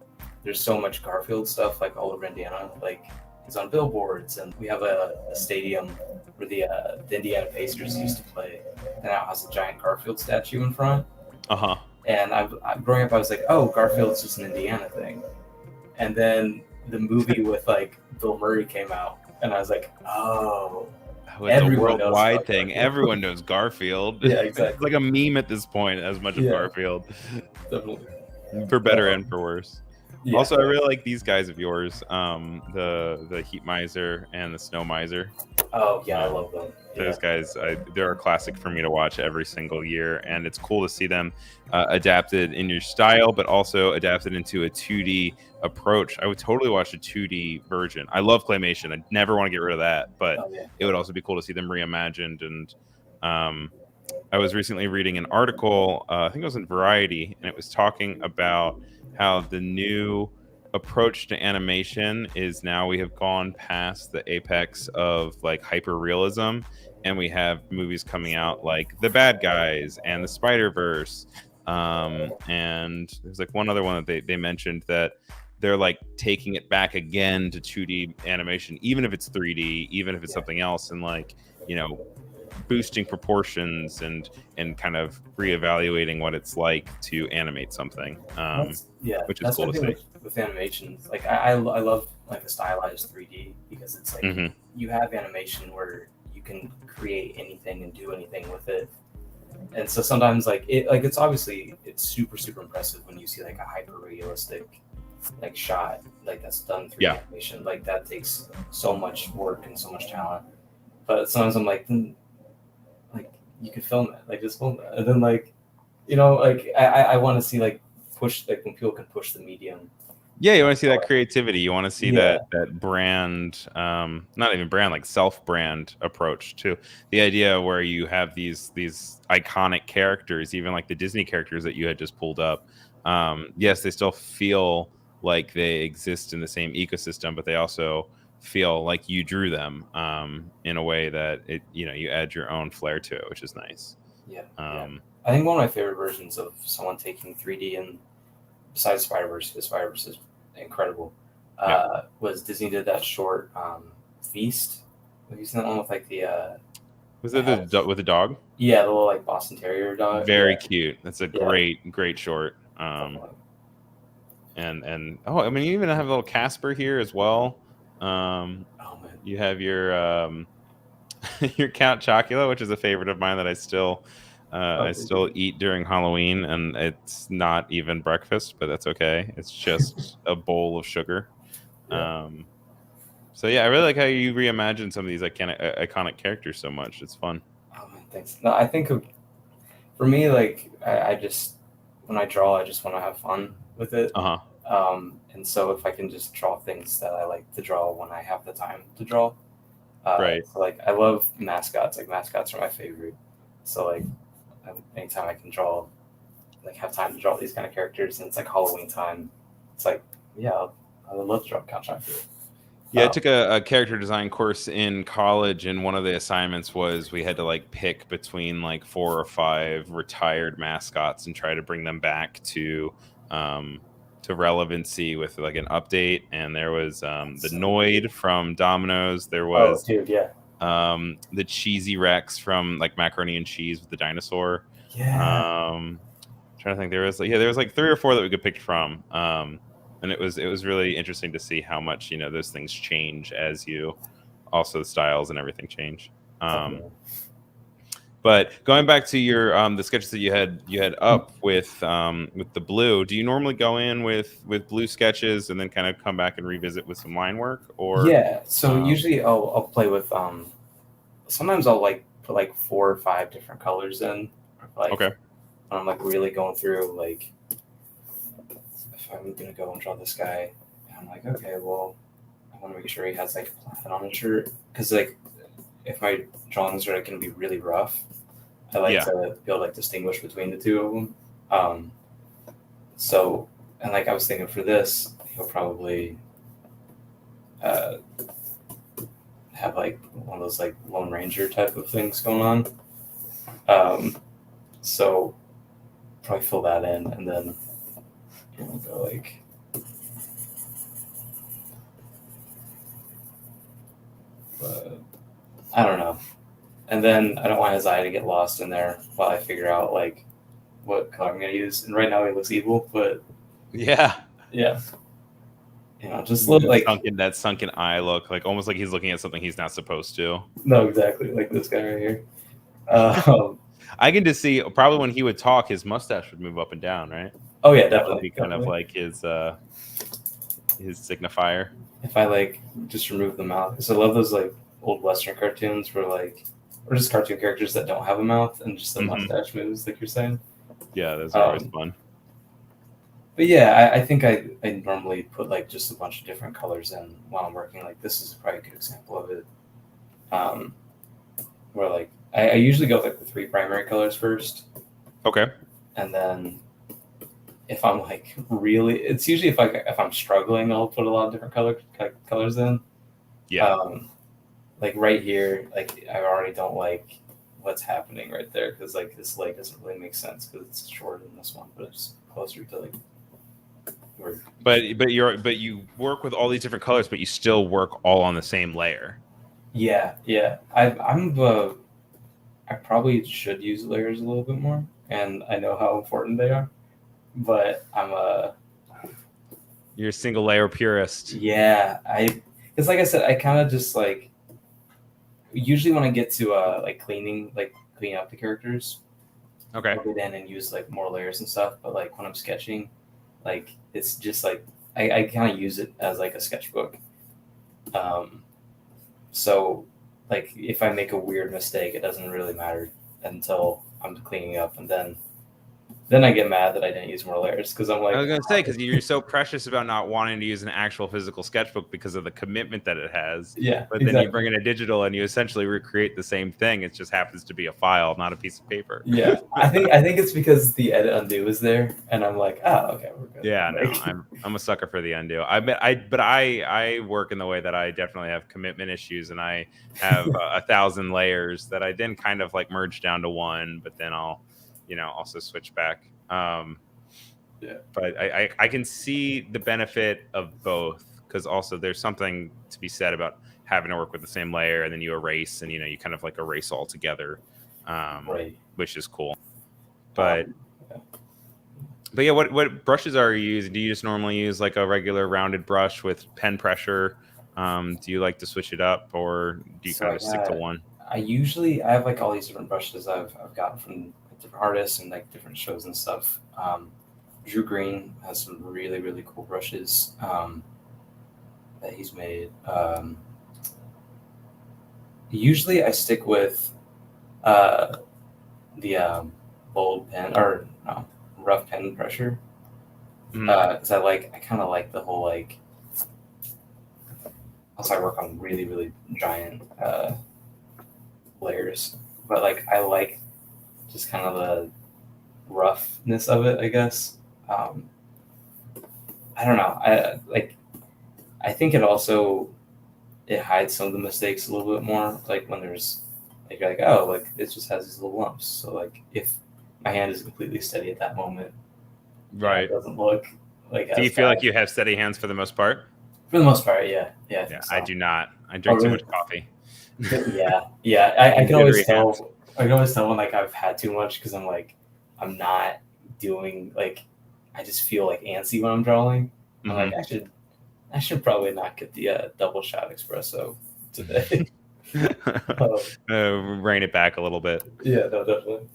there's so much Garfield stuff like all over Indiana. Like, he's on billboards, and we have a stadium where the Indiana Pacers used to play, and now it has a giant Garfield statue in front. Uh-huh. And growing up, I was like, oh, Garfield's just an Indiana thing. And then the movie with like Bill Murray came out, and I was like, oh, It's a everyone knows worldwide about thing. Garfield. Everyone knows Garfield. Yeah, It's exactly. like a meme at this point, as much as Yeah. Garfield, Definitely. for better and for worse. Yeah. Also, I really like these guys of yours, the Heat Miser and the Snow Miser. Oh yeah, I love them. Yeah. Those guys, they're a classic for me to watch every single year, and it's cool to see them adapted in your style, but also adapted into a 2D approach. I would totally watch a 2D version. I love claymation. I never want to get rid of that, but Oh, yeah. it would also be cool to see them reimagined. And I was recently reading an article, I think it was in Variety, and it was talking about how the new approach to animation is now we have gone past the apex of like hyper realism, and we have movies coming out like The Bad Guys and The Spider-Verse, and there's like one other one that they mentioned that they're like taking it back again to 2D animation, even if it's 3D, even if it's something else, and like, you know, boosting proportions and kind of reevaluating what it's like to animate something, which is that's cool one to thing see. with animations. Like I love like a stylized 3D because it's like Mhm. you have animation where you can create anything and do anything with it. And so sometimes it's obviously it's super impressive when you see like a hyper realistic like shot like that's done through animation. Like that takes so much work and so much talent. But sometimes I'm like, like you could film it, like just film it. And then like, you know, like I want to see like push like when people can push the medium. Yeah, you want to see that creativity. You want to see Yeah. that brand, not even brand, like self-brand approach to the idea where you have these iconic characters, even like the Disney characters that you had just pulled up. Yes, they still feel like they exist in the same ecosystem, but they also feel like you drew them in a way that it, you know, you add your own flair to it, which is nice. Yeah. I think one of my favorite versions of someone taking 3D and besides Spider-Verse, because Spider-Verse is incredible, was Disney did that short Feast. Have you seen that one with like the was it with the dog? Yeah, the little like Boston Terrier dog. Very cute. That's a great short. And oh, I mean, you even have a little Casper here as well. Oh man. You have your your Count Chocula, which is a favorite of mine that I still eat during Halloween, and it's not even breakfast, but that's okay. It's just a bowl of sugar. So yeah, I really like how you reimagine some of these iconic characters so much. It's fun. Oh man, thanks. No, I think for me, like I just when I draw, I just want to have fun with it. And so if I can just draw things that I like to draw when I have the time to draw, right. So like I love mascots. Like mascots are my favorite. So like anytime I can draw, like have time to draw these kind of characters, and it's like Halloween time, it's like I would love to draw Count Chocula. Yeah, I took a character design course in college, and one of the assignments was we had to like pick between like 4 or 5 retired mascots and try to bring them back to relevancy with like an update. And there was the Noid from Domino's. There Oh, was dude, yeah. the Cheesy Rex from like Macaroni and Cheese with the dinosaur. Yeah. Trying to think, there was like 3 or 4 that we could pick from. And it was really interesting to see how much those things change as you also the styles and everything change. Definitely. But going back to your the sketches that you had up with the blue, do you normally go in with blue sketches and then kind of come back and revisit with some line work, or Yeah. So usually I'll play with sometimes I'll like put like 4 or 5 different colors in. Like okay, I'm like really going through like if I'm gonna go and draw this guy, I'm like, okay, well, I want to make sure he has like a plaid on his shirt because like if my drawings are like gonna be really rough, I like Yeah. to be able to like distinguish between the two of them. So and like I was thinking for this, he'll probably have like one of those like Lone Ranger type of things going on. So probably fill that in and then go like I don't know. And then I don't want his eye to get lost in there while I figure out like what color I'm gonna use. And right now he looks evil, but yeah, yeah. Just look like that sunken eye look, like almost like he's looking at something he's not supposed to. no, exactly like this guy right here. I can just see probably when he would talk, his mustache would move up and down, right? Oh yeah, That would definitely. be kind of like his signifier. If I like just remove the mouth, because I love those like old Western cartoons where like or just cartoon characters that don't have a mouth and just the mustache moves, like you're saying. Yeah, those are always fun. But yeah, I think I normally put like just a bunch of different colors in while I'm working. Like this is probably a good example of it. Where like I usually go with like the 3 primary colors first. Okay. And then if I'm like really, it's usually if I'm struggling, I'll put a lot of different colors in. Yeah. Like right here, like I already don't like what's happening right there because like this leg doesn't really make sense because it's shorter than this one, but it's closer to like. But you work with all these different colors, but you still work all on the same layer. Yeah. I probably should use layers a little bit more, and I know how important they are, but you're a single layer purist. Yeah, because like I said, I kind of just like usually when I get to like clean up the characters, Okay. I'll get in and use like more layers and stuff. But like when I'm sketching, like it's just like I kind of use it as like a sketchbook. So like if I make a weird mistake, it doesn't really matter until I'm cleaning up, and then I get mad that I didn't use more layers because I'm like, I was gonna say because you're so precious about not wanting to use an actual physical sketchbook because of the commitment that it has. Yeah, but then you bring in a digital and you essentially recreate the same thing. It just happens to be a file, not a piece of paper. Yeah, I think it's because the edit undo is there, and I'm like, okay, we're good. Yeah, no, I'm a sucker for the undo. I work in the way that I definitely have commitment issues, and I have 1,000 layers that I then kind of like merge down to one, but then I'll also switch back. Yeah, but I can see the benefit of both because also there's something to be said about having to work with the same layer and then you erase and you kind of like erase all together, right. Which is cool. But yeah, what brushes are you using? Do you just normally use like a regular rounded brush with pen pressure? Do you like to switch it up, or do you kind of stick to one? I have like all these different brushes I've gotten from different artists and like different shows and stuff. Drew Green has some really, really cool brushes that he's made. Usually I stick with the bold pen or rough pen pressure because I kind of like the whole like. Also, I work on really, really giant layers, but like I like just kind of the roughness of it, I guess. I don't know. I think it also it hides some of the mistakes a little bit more. Like when there's like you're like, oh, like it just has these little lumps. So like if my hand is completely steady at that moment, Right. it doesn't look like. Do you feel like you have steady hands for the most part? For the most part, yeah. I Yeah, think so. I do not. I drink too much coffee. Yeah. I can always tell. I can always tell when like I've had too much because I'm like, I'm not doing like, I just feel like antsy when I'm drawing. I'm like, I should probably not get the double shot espresso today. Rein it back a little bit. Yeah, no, definitely.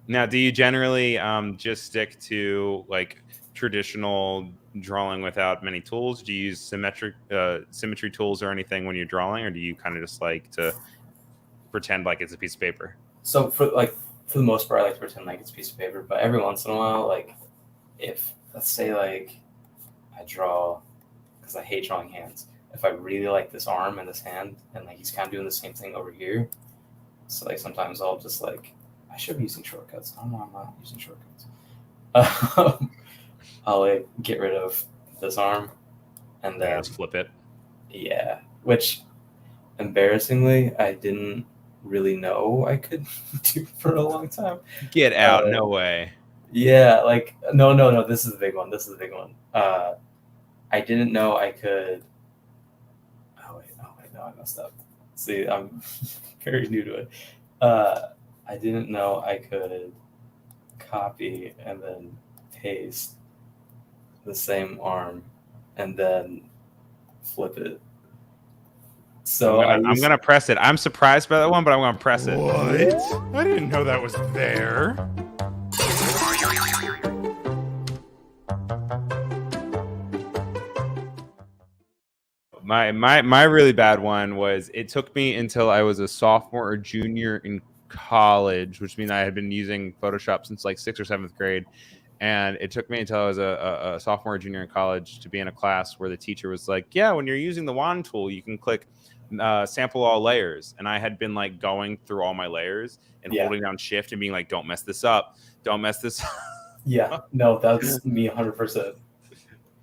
Now, do you generally just stick to like traditional drawing without many tools? Do you use symmetry tools or anything when you're drawing, or do you kind of just like to pretend like it's a piece of paper? So for the most part, I like to pretend like it's a piece of paper. But every once in a while, like if let's say like I draw, because I hate drawing hands. If I really like this arm and this hand, and like he's kind of doing the same thing over here, so like sometimes I'll just like I should be using shortcuts. I don't know why I'm not using shortcuts. I'll like get rid of this arm, and then just flip it. Yeah, which embarrassingly I didn't really know I could do for a long time. Get out! No way. Yeah, like no. This is the big one. I didn't know I could. Oh wait, no, I messed up. See, I'm very new to it. I didn't know I could copy and then paste the same arm and then flip it. So I'm gonna press it. I'm surprised by that one, but I'm gonna press it. What? I didn't know that was there. My really bad one was it took me until I was a sophomore or junior in college, which means I had been using Photoshop since like 6th or 7th grade. And it took me until I was a sophomore or junior in college to be in a class where the teacher was like, yeah, when you're using the wand tool, you can click sample all layers. And I had been like going through all my layers and holding down shift and being like, don't mess this up. Don't mess this up. Yeah, no, that's me 100%.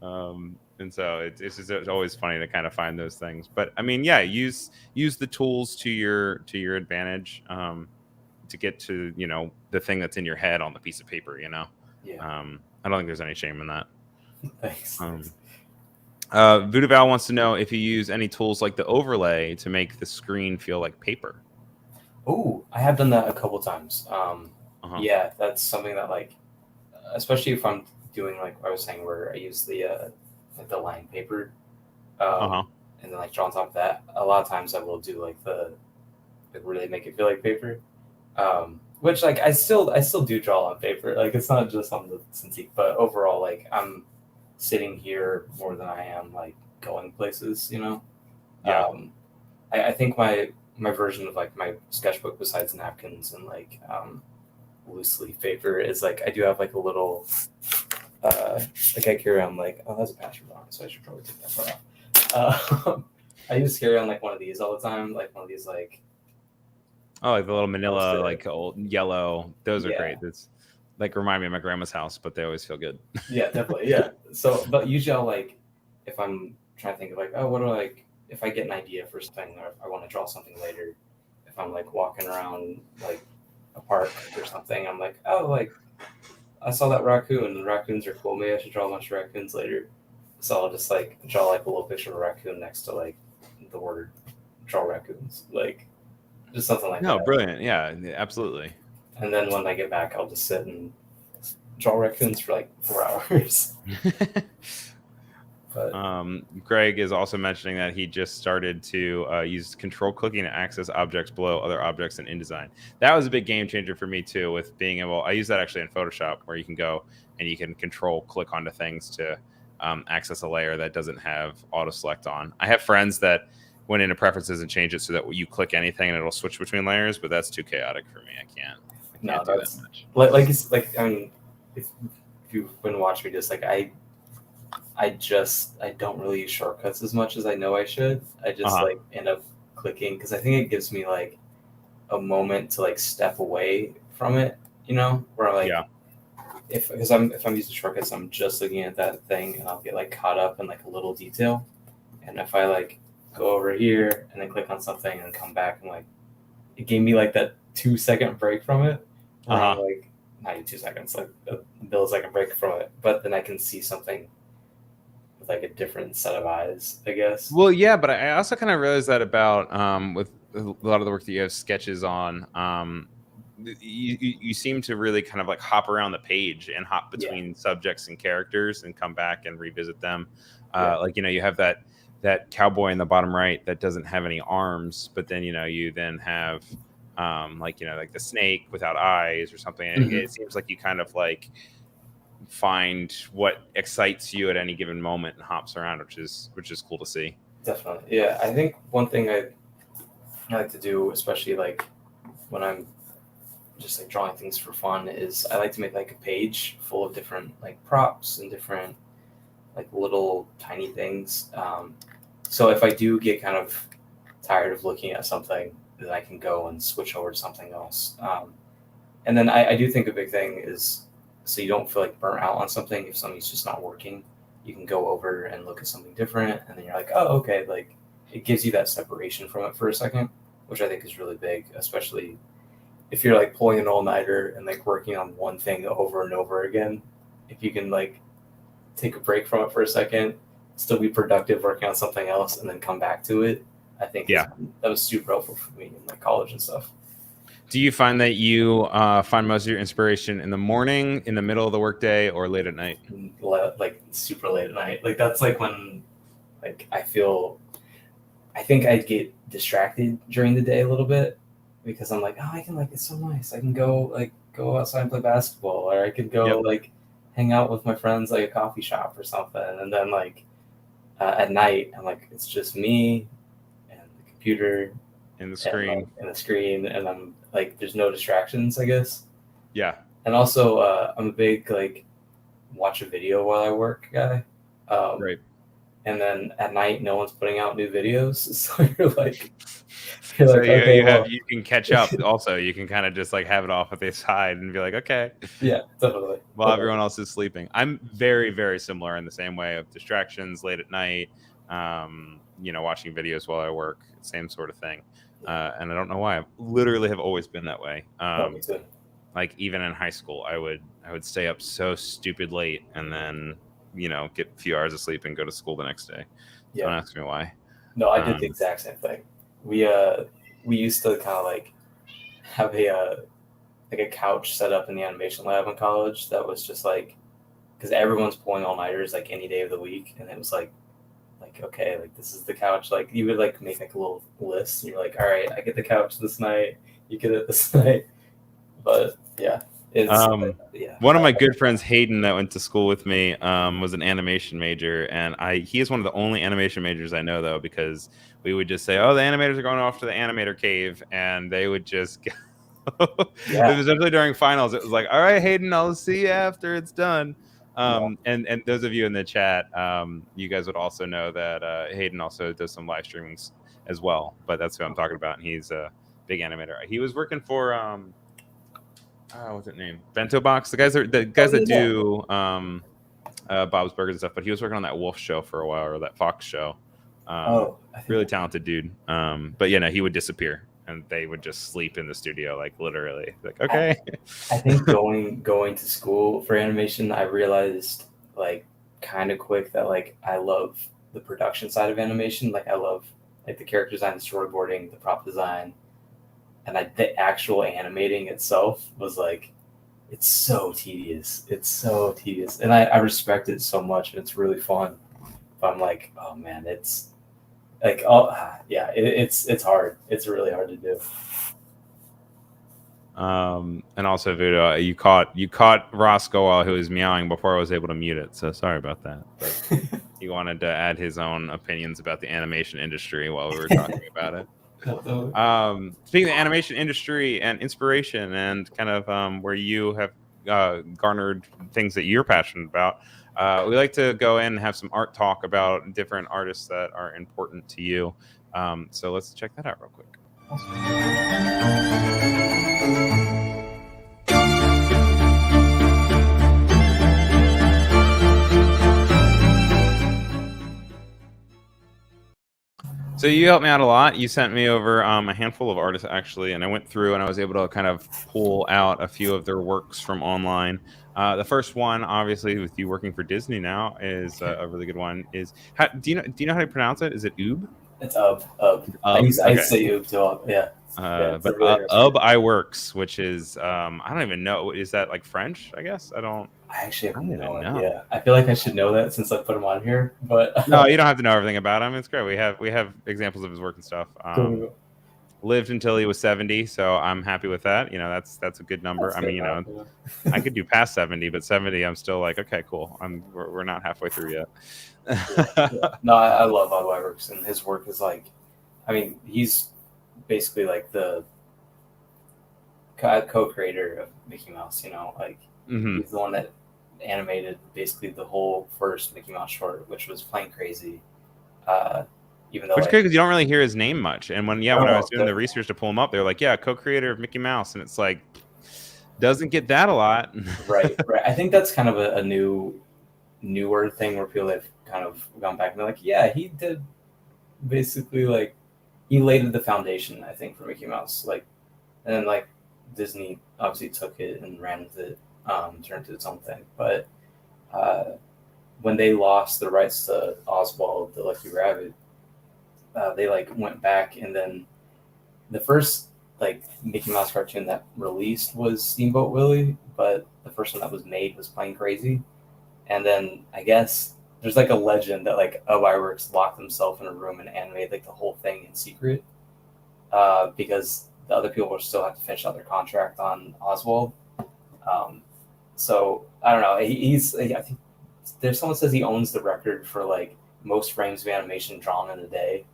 And so it's always funny to kind of find those things. But I mean, yeah, use the tools to your advantage to get to, you know, the thing that's in your head on the piece of paper, you know. Yeah. I don't think there's any shame in that. Thanks. Voodoo Val wants to know if you use any tools like the overlay to make the screen feel like paper. Oh, I have done that a couple times. Yeah, that's something that like, especially if I'm doing like I was saying where I use the like the lined paper, and then like draw on top of that. A lot of times I will do like really make it feel like paper. Which like I still do draw on paper. Like it's not just on the Cintiq, but overall like I'm sitting here more than I am like going places, you know. Yeah. I think my version of like my sketchbook besides napkins and like loose leaf paper is like I do have like a little like I carry on like that's a password on, so I should probably take that part off. I used to carry on like one of these all the time, like one of these like. Oh, like the little manila, like old yellow. Those are great. It's like remind me of my grandma's house, but they always feel good. Yeah, definitely. Yeah. So, but usually I'll like, if I'm trying to think of like, oh, what do I like, if I get an idea for something or if I want to draw something later, if I'm like walking around like a park or something, I'm like, oh, like I saw that raccoon and raccoons are cool. Maybe I should draw a bunch of raccoons later. So I'll just like draw like a little picture of a raccoon next to like the word draw raccoons. Like, just something like that. No, brilliant. Yeah, absolutely. And then when I get back, I'll just sit and draw raccoons for like 4 hours. But, Greg is also mentioning that he just started to use control clicking to access objects below other objects in InDesign. That was a big game changer for me too, with being able, I use that actually in Photoshop where you can go and you can control click onto things to access a layer that doesn't have auto select on. I have friends that went into preferences and change it so that you click anything and it'll switch between layers, but that's too chaotic for me. I can't do that much. Like it's like, I mean, if you've been watching me, just like I don't really use shortcuts as much as I know I should. I just like end up clicking because I think it gives me like a moment to like step away from it, you know, where I'm like, if I'm using shortcuts, I'm just looking at that thing and I'll get like caught up in like a little detail. And if I like go over here, and then click on something, and then come back, and like it gave me like that 2 second break from it. Like not even 2 seconds, like a millisecond break from it. But then I can see something with like a different set of eyes, I guess. Well, yeah, but I also kind of realized that about with a lot of the work that you have sketches on. You seem to really kind of like hop around the page and hop between subjects and characters and come back and revisit them. Like, you know, you have that cowboy in the bottom right that doesn't have any arms, but then, you know, you then have like, you know, like the snake without eyes or something. And it seems like you kind of like find what excites you at any given moment and hops around, which is cool to see. Definitely. Yeah. I think one thing I like to do, especially like when I'm just like drawing things for fun, is I like to make like a page full of different like props and different like little tiny things. So if I do get kind of tired of looking at something, then I can go and switch over to something else. And then I do think a big thing is, so you don't feel like burnt out on something. If something's just not working, you can go over and look at something different, and then you're like, oh, okay. Like it gives you that separation from it for a second, which I think is really big, especially if you're like pulling an all-nighter and like working on one thing over and over again. If you can like take a break from it for a second, still be productive working on something else, and then come back to it, I think that was super helpful for me in like college and stuff. Do you find that you find most of your inspiration in the morning, in the middle of the workday, or late at night? Like super late at night. Like that's like when like I think I get distracted during the day a little bit, because I'm like, oh, I can like, it's so nice. I can go outside and play basketball, or I could go like hang out with my friends like a coffee shop or something. And then like at night, I'm like, it's just me and the computer and the screen, and I'm like, there's no distractions, I guess. Yeah. And also, I'm a big like watch a video while I work guy. Right. And then at night, no one's putting out new videos, so you're like, you can catch up. Also, you can kind of just like have it off at the side and be like, okay, yeah, definitely. While everyone else is sleeping. I'm very, very similar in the same way of distractions late at night. You know, watching videos while I work, same sort of thing. And I don't know why. I literally have always been that way. Me too. Like even in high school, I would stay up so stupid late and then, you know, get a few hours of sleep and go to school the next day. Yeah. Don't ask me why. No, I did the exact same thing. We used to kind of like have a couch set up in the animation lab in college that was just like, because everyone's pulling all-nighters like any day of the week, and it was like okay, like this is the couch. Like you would like make like a little list, and you're like, all right, I get the couch this night, you get it this night. But yeah, one of my good friends, Hayden, that went to school with me, was an animation major, and he is one of the only animation majors I know, though, because we would just say, oh, the animators are going off to the animator cave, and they would just go. It was essentially during finals. It was like, all right, Hayden, I'll see you after it's done. And those of you in the chat, you guys would also know that Hayden also does some live streamings as well, but that's who I'm talking about, and he's a big animator. He was working for what's it name? Bento Box, the guys that do Bob's Burgers and stuff, but he was working on that Wolf show for a while, or that Fox show. Really talented dude. But he would disappear, and they would just sleep in the studio, like literally. Like, okay. I think going to school for animation, I realized like kind of quick that like I love the production side of animation. Like I love like the character design, the storyboarding, the prop design, and the actual animating itself was like, it's so tedious. And I respect it so much, and it's really fun. But I'm like, oh man, it's like, it's hard. It's really hard to do. And also, Voodoo, you caught Roscoe while he was meowing before I was able to mute it. So sorry about that. But he wanted to add his own opinions about the animation industry while we were talking about it. Speaking of the animation industry and inspiration, and kind of where you have garnered things that you're passionate about, we like to go in and have some art talk about different artists that are important to you. So let's check that out real quick. So you helped me out a lot. You sent me over a handful of artists actually, and I went through and I was able to kind of pull out a few of their works from online. The first one, obviously, with you working for Disney now, is a really good one. Is do you know how to pronounce it? Is it Oob? It's Ub. Ub. I Okay. used to say Ub too. Yeah. Yeah, it's a But really hard Ub spelling. Iwerks, which is I don't even know. Is that like French? I guess I don't. I actually I have don't no even know. idea. I feel like I should know that since I put him on here, but No, you don't have to know everything about him. It's great. We have examples of his work and stuff. cool. Lived until he was 70, so I'm happy with that. That's a good number. That's I good mean, enough. I could do past 70, but 70, I'm still like, okay, cool. We're not halfway through Yeah, yet. yeah. No, I love how Iwerks, and his work is like, I mean, he's basically like the co-creator of Mickey Mouse. Like hmm he's the one that animated basically the whole first Mickey Mouse short, which was Plain Crazy. Uh, Even though Which is like, great because you don't really hear his name much. And when I was oh, doing the research to pull him up, they were like, yeah, co-creator of Mickey Mouse, and it's like doesn't get that a lot. right. I think that's kind of a newer thing where people have kind of gone back and they're like, yeah, he did basically like he laid the foundation, I think, for Mickey Mouse. Like, and then like Disney obviously took it and ran with it, turned it its own thing. But uh, when they lost the rights to Oswald the Lucky Rabbit, they like went back, and then the first like Mickey Mouse cartoon that released was Steamboat Willie, but the first one that was made was Plain Crazy. And then I guess there's like a legend that like Iwerks locked himself in a room and animated like the whole thing in secret, because the other people will still have to finish out their contract on Oswald. Um, so I don't know. I think there's someone says he owns the record for like most frames of animation drawn in a day.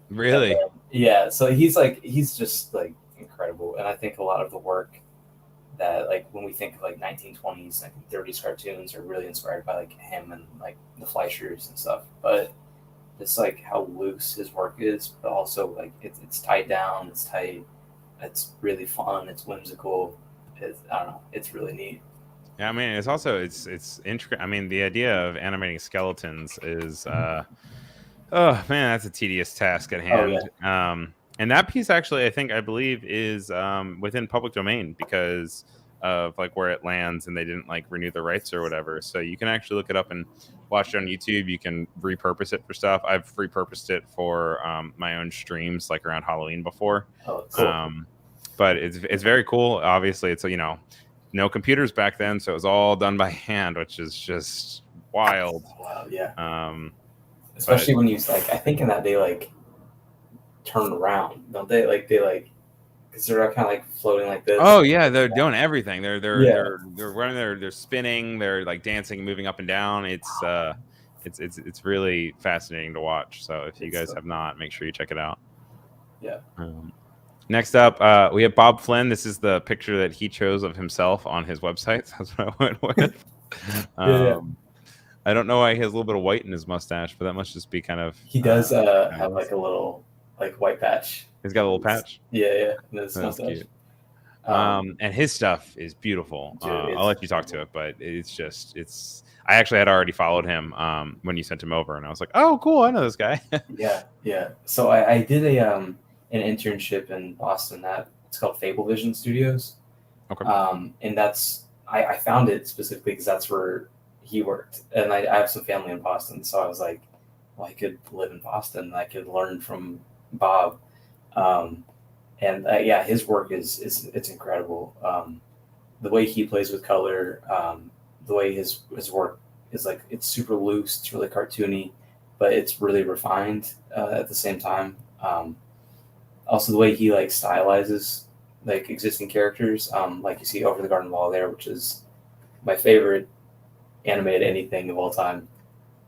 Really? Yeah. So he's just like incredible, and I think a lot of the work that like when we think of like 1920s, 1930s cartoons are really inspired by like him and like the Fleischers and stuff. But it's like how loose his work is, but also like it's tied down, it's tight, it's really fun, it's whimsical. I don't know, it's really neat. Yeah, I mean, it's intricate. I mean, the idea of animating skeletons is oh man, that's a tedious task at Oh yeah, hand. And that piece actually, I believe, is within public domain because of like where it lands, and they didn't like renew the rights or whatever. So you can actually look it up and watch it on YouTube. You can repurpose it for stuff. I've repurposed it for my own streams, like around Halloween before. oh cool. But it's very cool. Obviously, it's no computers back then, so it was all done by hand, which is just wild. Wow, yeah. Um, Especially when you like, I think in that they like turn around, don't they? Like because they're kind of like floating like this. Oh yeah, they're doing everything. They're Yeah. they're running. They're spinning. They're like dancing and moving up and down. It's really fascinating to watch. So if you guys have not, make sure you check it out. Yeah. Next up, we have Bob Flynn. This is the picture that he chose of himself on his website. That's what I went with. Yeah. I don't know why he has a little bit of white in his mustache, but that must just be kind of. He does have like a little like white patch. He's got a little patch. Yeah. That's cute. And his stuff is beautiful. Dude, I'll let you talk to it, but I actually had already followed him when you sent him over, and I was like, oh, cool, I know this guy. Yeah. So I did an internship in Boston that it's called Fable Vision Studios. Okay. And that's I found it specifically because that's where he worked, and I have some family in Boston, so I was like, well, I could live in Boston, I could learn from Bob. And yeah, his work is it's incredible. The way he plays with color, the way his work is like it's super loose, it's really cartoony, but it's really refined at the same time. Also, the way he like stylizes like existing characters, like you see Over the Garden Wall there, which is my favorite animated anything of all time.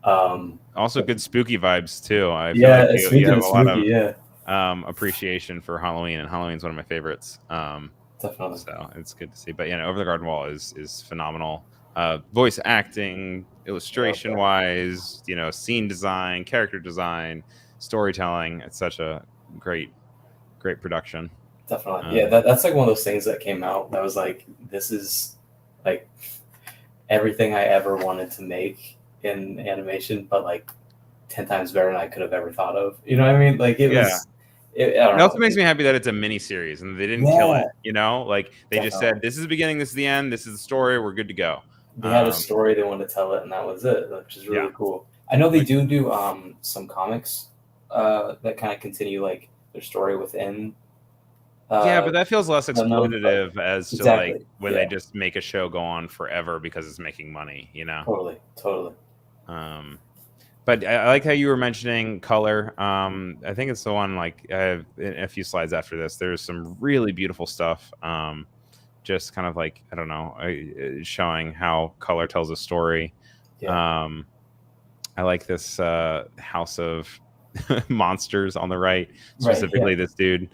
Also, good spooky vibes too. I feel Yeah, like you have a lot of yeah. Appreciation for Halloween, and Halloween's one of my favorites. Definitely. So it's good to see. But Over the Garden Wall is phenomenal. Voice acting, illustration wise, scene design, character design, storytelling. It's such a great production. Definitely. Yeah, that's like one of those things that came out that was like, this is like everything I ever wanted to make in animation, but like 10 times better than I could have ever thought of. You know what I mean? Like it was. I don't It know. also makes me happy that it's a mini series and they didn't kill it. You know, like they just said, "This is the beginning, this is the end, this is the story. We're good to go." They had a story they wanted to tell it, and that was it, which is really cool. I know they do some comics that kind of continue like their story within. Yeah, but that feels less exploitative as to like when they just make a show go on forever because it's making money, you know? Totally. But I like how you were mentioning color. I think it's the one like in a few slides after this. There's some really beautiful stuff. Just kind of like, I don't know, showing how color tells a story. I like this House of Monsters on the right, specifically this dude.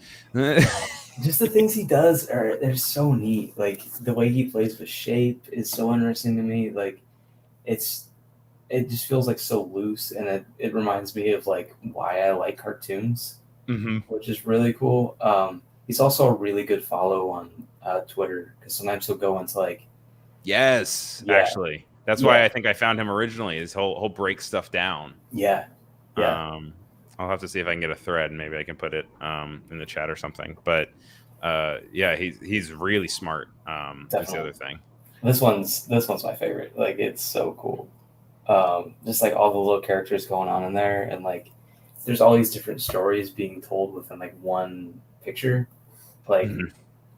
Just the things he does they're so neat. Like the way he plays with shape is so interesting to me. Like it just feels like so loose, and it reminds me of like why I like cartoons, which is really cool. He's also a really good follow on Twitter because sometimes he'll go into like actually that's why I think I found him originally. Is he'll break stuff down. I'll have to see if I can get a thread and maybe I can put it in the chat or something. But he's really smart. That's the other thing. This one's my favorite. Like it's so cool. Just like all the little characters going on in there, and like there's all these different stories being told within like one picture. Like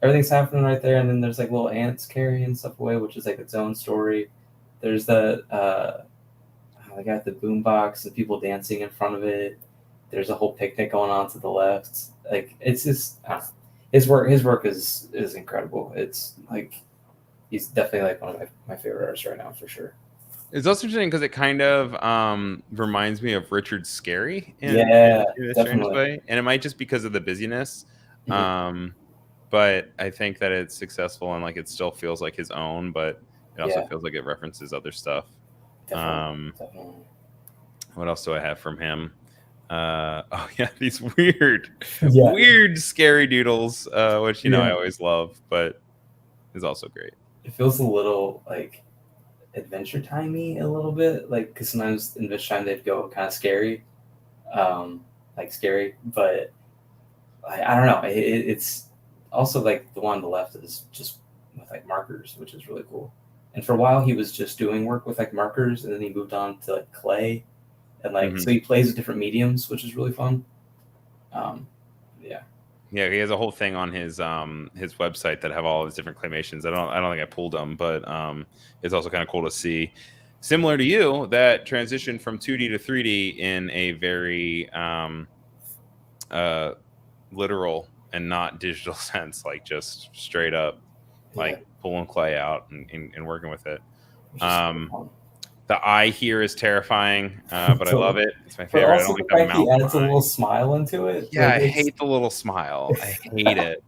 everything's happening right there, and then there's like little ants carrying stuff away, which is like its own story. There's the guy at the boombox and people dancing in front of it. There's a whole picnic going on to the left. Like it's just his work is incredible. It's like he's definitely like one of my favorite artists right now for sure. It's also interesting because it kind of reminds me of Richard Scarry in a strange way, and it might just because of the busyness. But I think that it's successful and like it still feels like his own, but it also feels like it references other stuff. Definitely. What else do I have from him? These weird scary doodles, which I always love, but is also great. It feels a little like Adventure Timey a little bit, like because sometimes in Adventure Time they'd go kind of scary, but I don't know. It's also like the one on the left is just with like markers, which is really cool. And for a while he was just doing work with like markers, and then he moved on to like clay, and like so he plays with different mediums, which is really fun. Yeah, he has a whole thing on his website that have all his different claymations. I don't think I pulled them, but it's also kind of cool to see, similar to you, that transition from 2D to 3D in a very literal and not digital sense, like just straight up, like pulling clay out and working with it. The eye here is terrifying, but I love it. It's my favorite. I don't like the mouth. He adds a little smile into it. Yeah, like I hate the little smile. I hate it.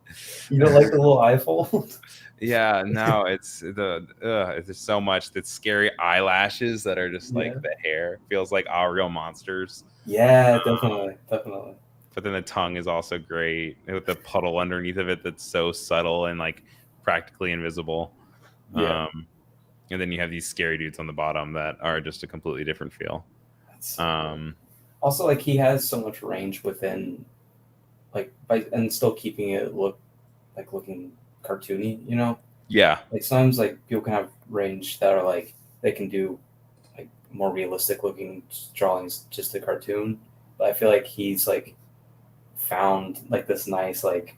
You don't like the little eye fold? Yeah, no, it's there's so much. That's scary eyelashes that are just like the hair. Feels like real monsters. Yeah, definitely. But then the tongue is also great with the puddle underneath of it that's so subtle and like practically invisible. And then you have these scary dudes on the bottom that are just a completely different feel. Also, like he has so much range within, like and still keeping it looking cartoony, you know? Yeah. Like sometimes like people can have range that are like they can do like more realistic looking drawings just a cartoon. But I feel like he's like found like this nice like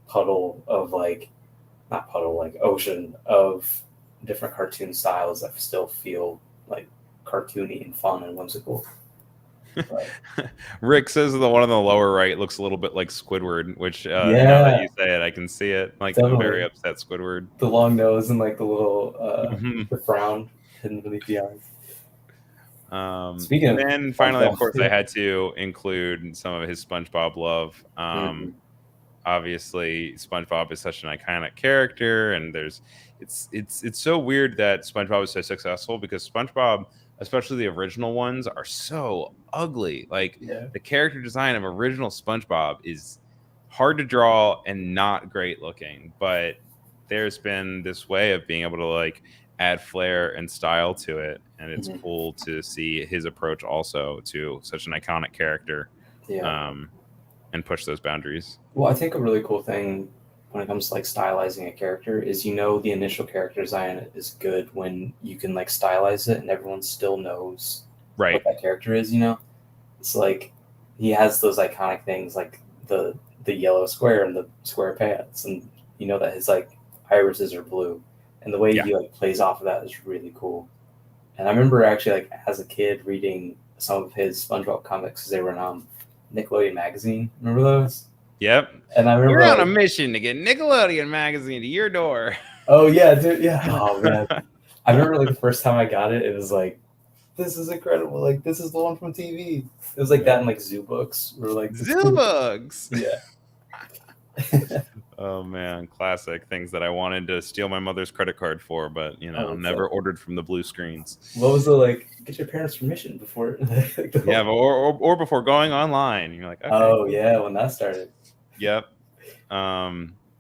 puddle of like not puddle like ocean of different cartoon styles that still feel like cartoony and fun and whimsical. Rick says the one on the lower right looks a little bit like Squidward, which now that you say it, I can see it. Like a very upset Squidward. The long nose and like the little the frown hidden beneath the eyes. Speaking of, and finally, of course, I had to include some of his SpongeBob love. Obviously, SpongeBob is such an iconic character, and it's so weird that SpongeBob is so successful because SpongeBob, especially the original ones, are so ugly. Like the character design of original SpongeBob is hard to draw and not great looking, but there's been this way of being able to like add flair and style to it, and it's Mhm. cool to see his approach also to such an iconic character, Yeah. and push those boundaries. Well, I think a really cool thing when it comes to like stylizing a character is the initial character design is good when you can like stylize it and everyone still knows Right. what that character is. It's like he has those iconic things like the yellow square and the square pants, and you know that his like irises are blue, and the way Yeah. he like plays off of that is really cool. And I remember actually like as a kid reading some of his SpongeBob comics because they were in Nickelodeon magazine. Remember those? Yep. And I We're remember on a like, mission to get Nickelodeon magazine to your door. oh yeah, dude, yeah. Oh man, I remember like the first time I got it, it was like, this is incredible. Like this is the one from TV. It was like that in like Zoo Books, or like Zoobugs. yeah. Oh man, classic things that I wanted to steal my mother's credit card for, but Oh, never ordered from the blue screens. What was the like? Get your parents' permission before. Yeah, but or before going online, you're like, okay. Oh yeah, when that started. Yep.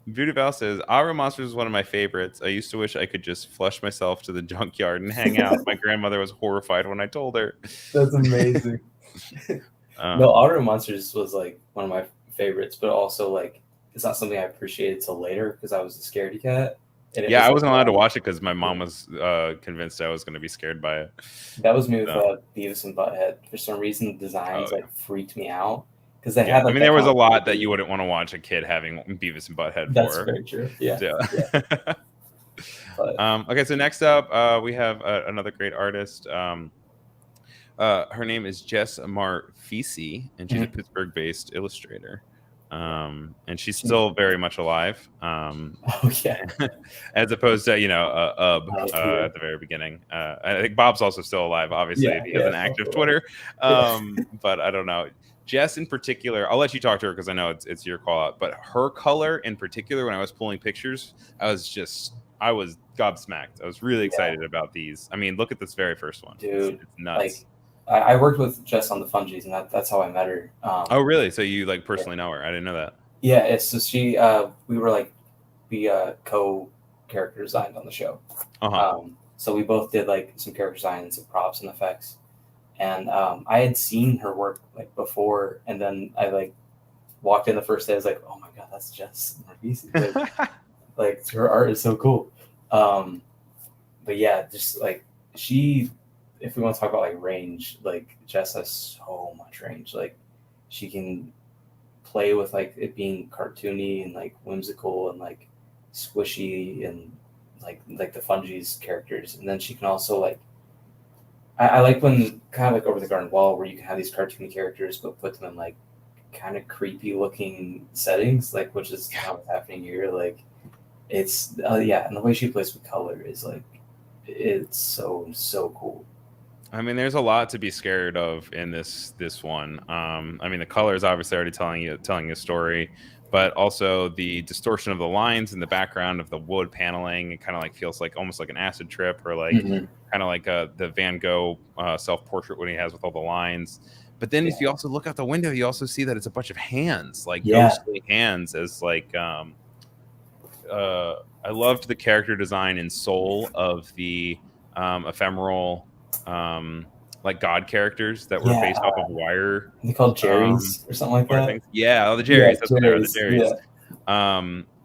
Voodoo Val says, Aura Monsters is one of my favorites. I used to wish I could just flush myself to the junkyard and hang out. My grandmother was horrified when I told her. That's amazing. No, Auto Monsters was like one of my favorites, but also like it's not something I appreciated till later because I was a scaredy cat. And Yeah, I was, wasn't like, allowed to watch it because my mom was convinced I was going to be scared by it. That was me with Beavis and Butthead. For some reason, the designs freaked me out because they Yeah, had. Like, I mean, there was a lot that you wouldn't want to watch a kid having Beavis and Butthead That's for. very true. Yeah. Yeah. But, okay, so next up, we have another great artist. Her name is Jess Marfisi, and she's a Pittsburgh-based illustrator. And she's still very much alive. oh yeah. As opposed to at the very beginning. I think Bob's also still alive, obviously, if he has an active Twitter. But I don't know. Jess in particular, I'll let you talk to her because I know it's your call out. But her color in particular, when I was pulling pictures, I was gobsmacked. I was really excited about these. I mean, look at this very first one. Dude, it's nuts. Like, I worked with Jess on the Fungies, and that's how I met her. Oh, really? So you like personally know her? I didn't know that. Yeah, it's so she we were like co-character designed on the show. So we both did like some character design and some props and effects. And I had seen her work like before, and then I like walked in the first day. I was like, "Oh my god, that's Jess Marfisi!" Like her art is so cool. But yeah, just like if we want to talk about like range, like Jess has so much range. Like she can play with like it being cartoony and like whimsical and like squishy and like the Fungies characters, and then she can also like. I like when kind of like Over the Garden Wall where you can have these cartoony characters but put them in like kind of creepy looking settings, like which is how it's happening here. Like it's and the way she plays with color is like it's so cool. I mean, there's a lot to be scared of in this one. I mean, the color is obviously already telling a story, but also the distortion of the lines in the background of the wood paneling. It kind of like feels like almost like an acid trip, or like kind of like the Van Gogh self-portrait when he has with all the lines. But then if you also look out the window, you also see that it's a bunch of hands, like ghostly hands, as like I loved the character design in Soul of the ephemeral like god characers that were based off of wire. They called Jerry's or something like that. Things. Yeah, the Jerry's. That's what they are, the Jerry's.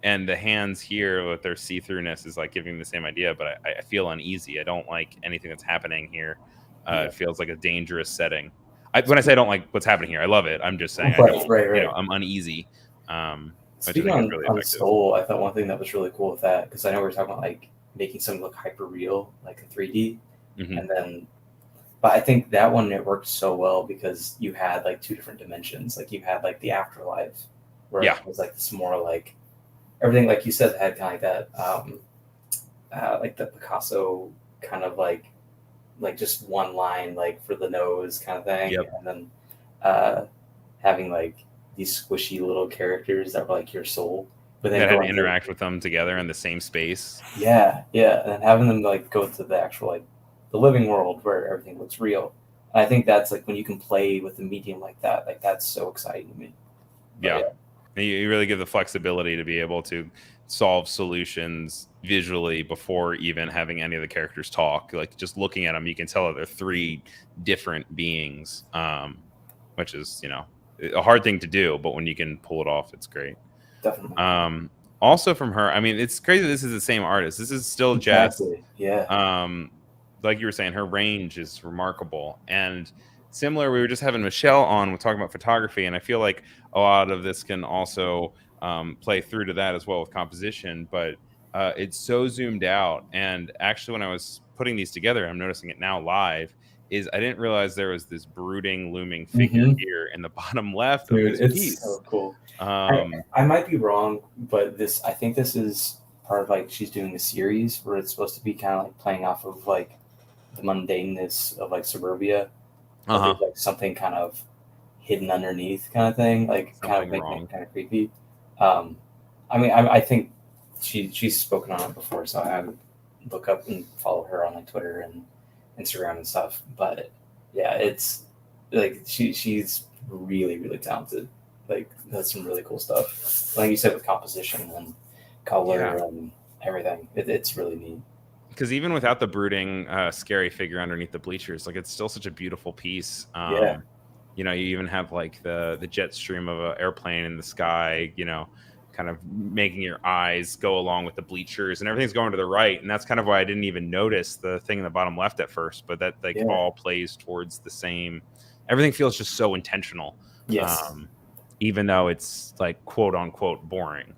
And the hands here with their see-throughness is like giving the same idea, but I feel uneasy. I don't like anything that's happening here. It feels like a dangerous setting. When I say I don't like what's happening here, I love it. I'm just saying I'm uneasy. Speaking on Soul, I thought one thing that was really cool with that, because I know we were talking about like making something look hyper real, like in 3D, and then, but I think that one it worked so well because you had like two different dimensions. Like you had like the afterlife, where it was like this more like everything, like you said, had kind of like that, like the Picasso kind of like just one line like for the nose kind of thing, and then having like these squishy little characters that were like your soul, but then had to interact with them together in the same space. Yeah, and then having them like go to the actual like the living world where everything looks real. And I think that's like when you can play with a medium like that, like that's so exciting to me. You really give the flexibility to be able to solve solutions visually before even having any of the characters talk. Like just looking at them, you can tell that they're three different beings, which is, you know, a hard thing to do, but when you can pull it off, it's great. Definitely. Also from her, I mean, it's crazy this is the same artist. This is still Jess. Yeah. Like you were saying, her range is remarkable. And similar, we were just having Michelle on, we're talking about photography, and I feel like a lot of this can also play through to that as well with composition, but it's so zoomed out. And actually, when I was putting these together, I'm noticing it now live, is I didn't realize there was this brooding, looming figure here in the bottom left of this piece. So cool. I might be wrong, but I think this is part of like she's doing a series where it's supposed to be kind of like playing off of like the mundaneness of like suburbia. There's like something kind of hidden underneath kind of thing, like Something kind of making wrong. it kind of creepy. I mean, I think she's spoken on it before, so I would look up and follow her on like Twitter and Instagram and stuff. But yeah, it's like she's really, really talented. Like that's some really cool stuff. Like you said, with composition and color and everything, it's really neat. Because even without the brooding, scary figure underneath the bleachers, like it's still such a beautiful piece. Yeah. You know, you even have like the jet stream of an airplane in the sky, you know, kind of making your eyes go along with the bleachers, and everything's going to the right. And that's kind of why I didn't even notice the thing in the bottom left at first, but that like all plays towards the same. Everything feels just so intentional. Yes. Even though it's like quote unquote boring.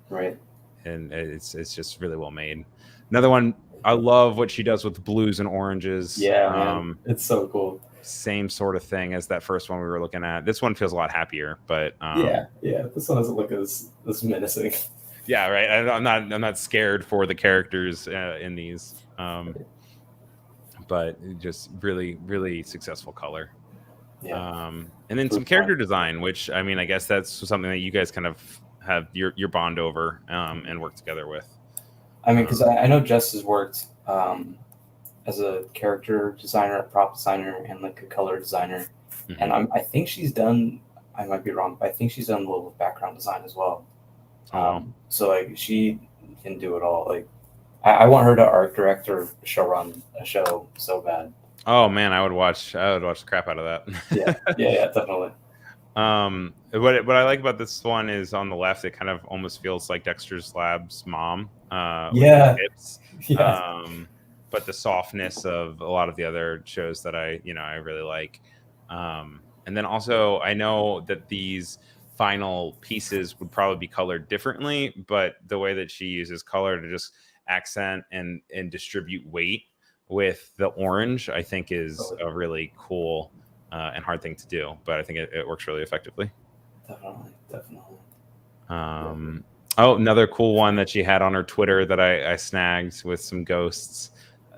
Right. And it's just really well made. Another one, I love what she does with blues and oranges. Yeah, man. It's so cool. Same sort of thing as that first one we were looking at. This one feels a lot happier, but yeah. This one doesn't look as menacing. Yeah, right. I'm not scared for the characters in these, but just really, really successful color. Yeah. And then some character design, which I mean, I guess that's something that you guys kind of have your bond over and work together with. I mean, because I know Jess has worked as a character designer, a prop designer, and like a color designer. Mm-hmm. And I think she's done, I might be wrong, but I think she's done a little background design as well. So like she can do it all. Like I want her to art direct or show run a show so bad. Oh man, I would watch the crap out of that. yeah, definitely. What I like about this one is on the left, it kind of almost feels like Dexter's Lab's mom. Yeah. But the softness of a lot of the other shows that I really like. And then also I know that these final pieces would probably be colored differently, but the way that she uses color to just accent and distribute weight with the orange, I think is a really cool and hard thing to do, but I think it works really effectively. Definitely. Oh, another cool one that she had on her Twitter that I snagged with some ghosts.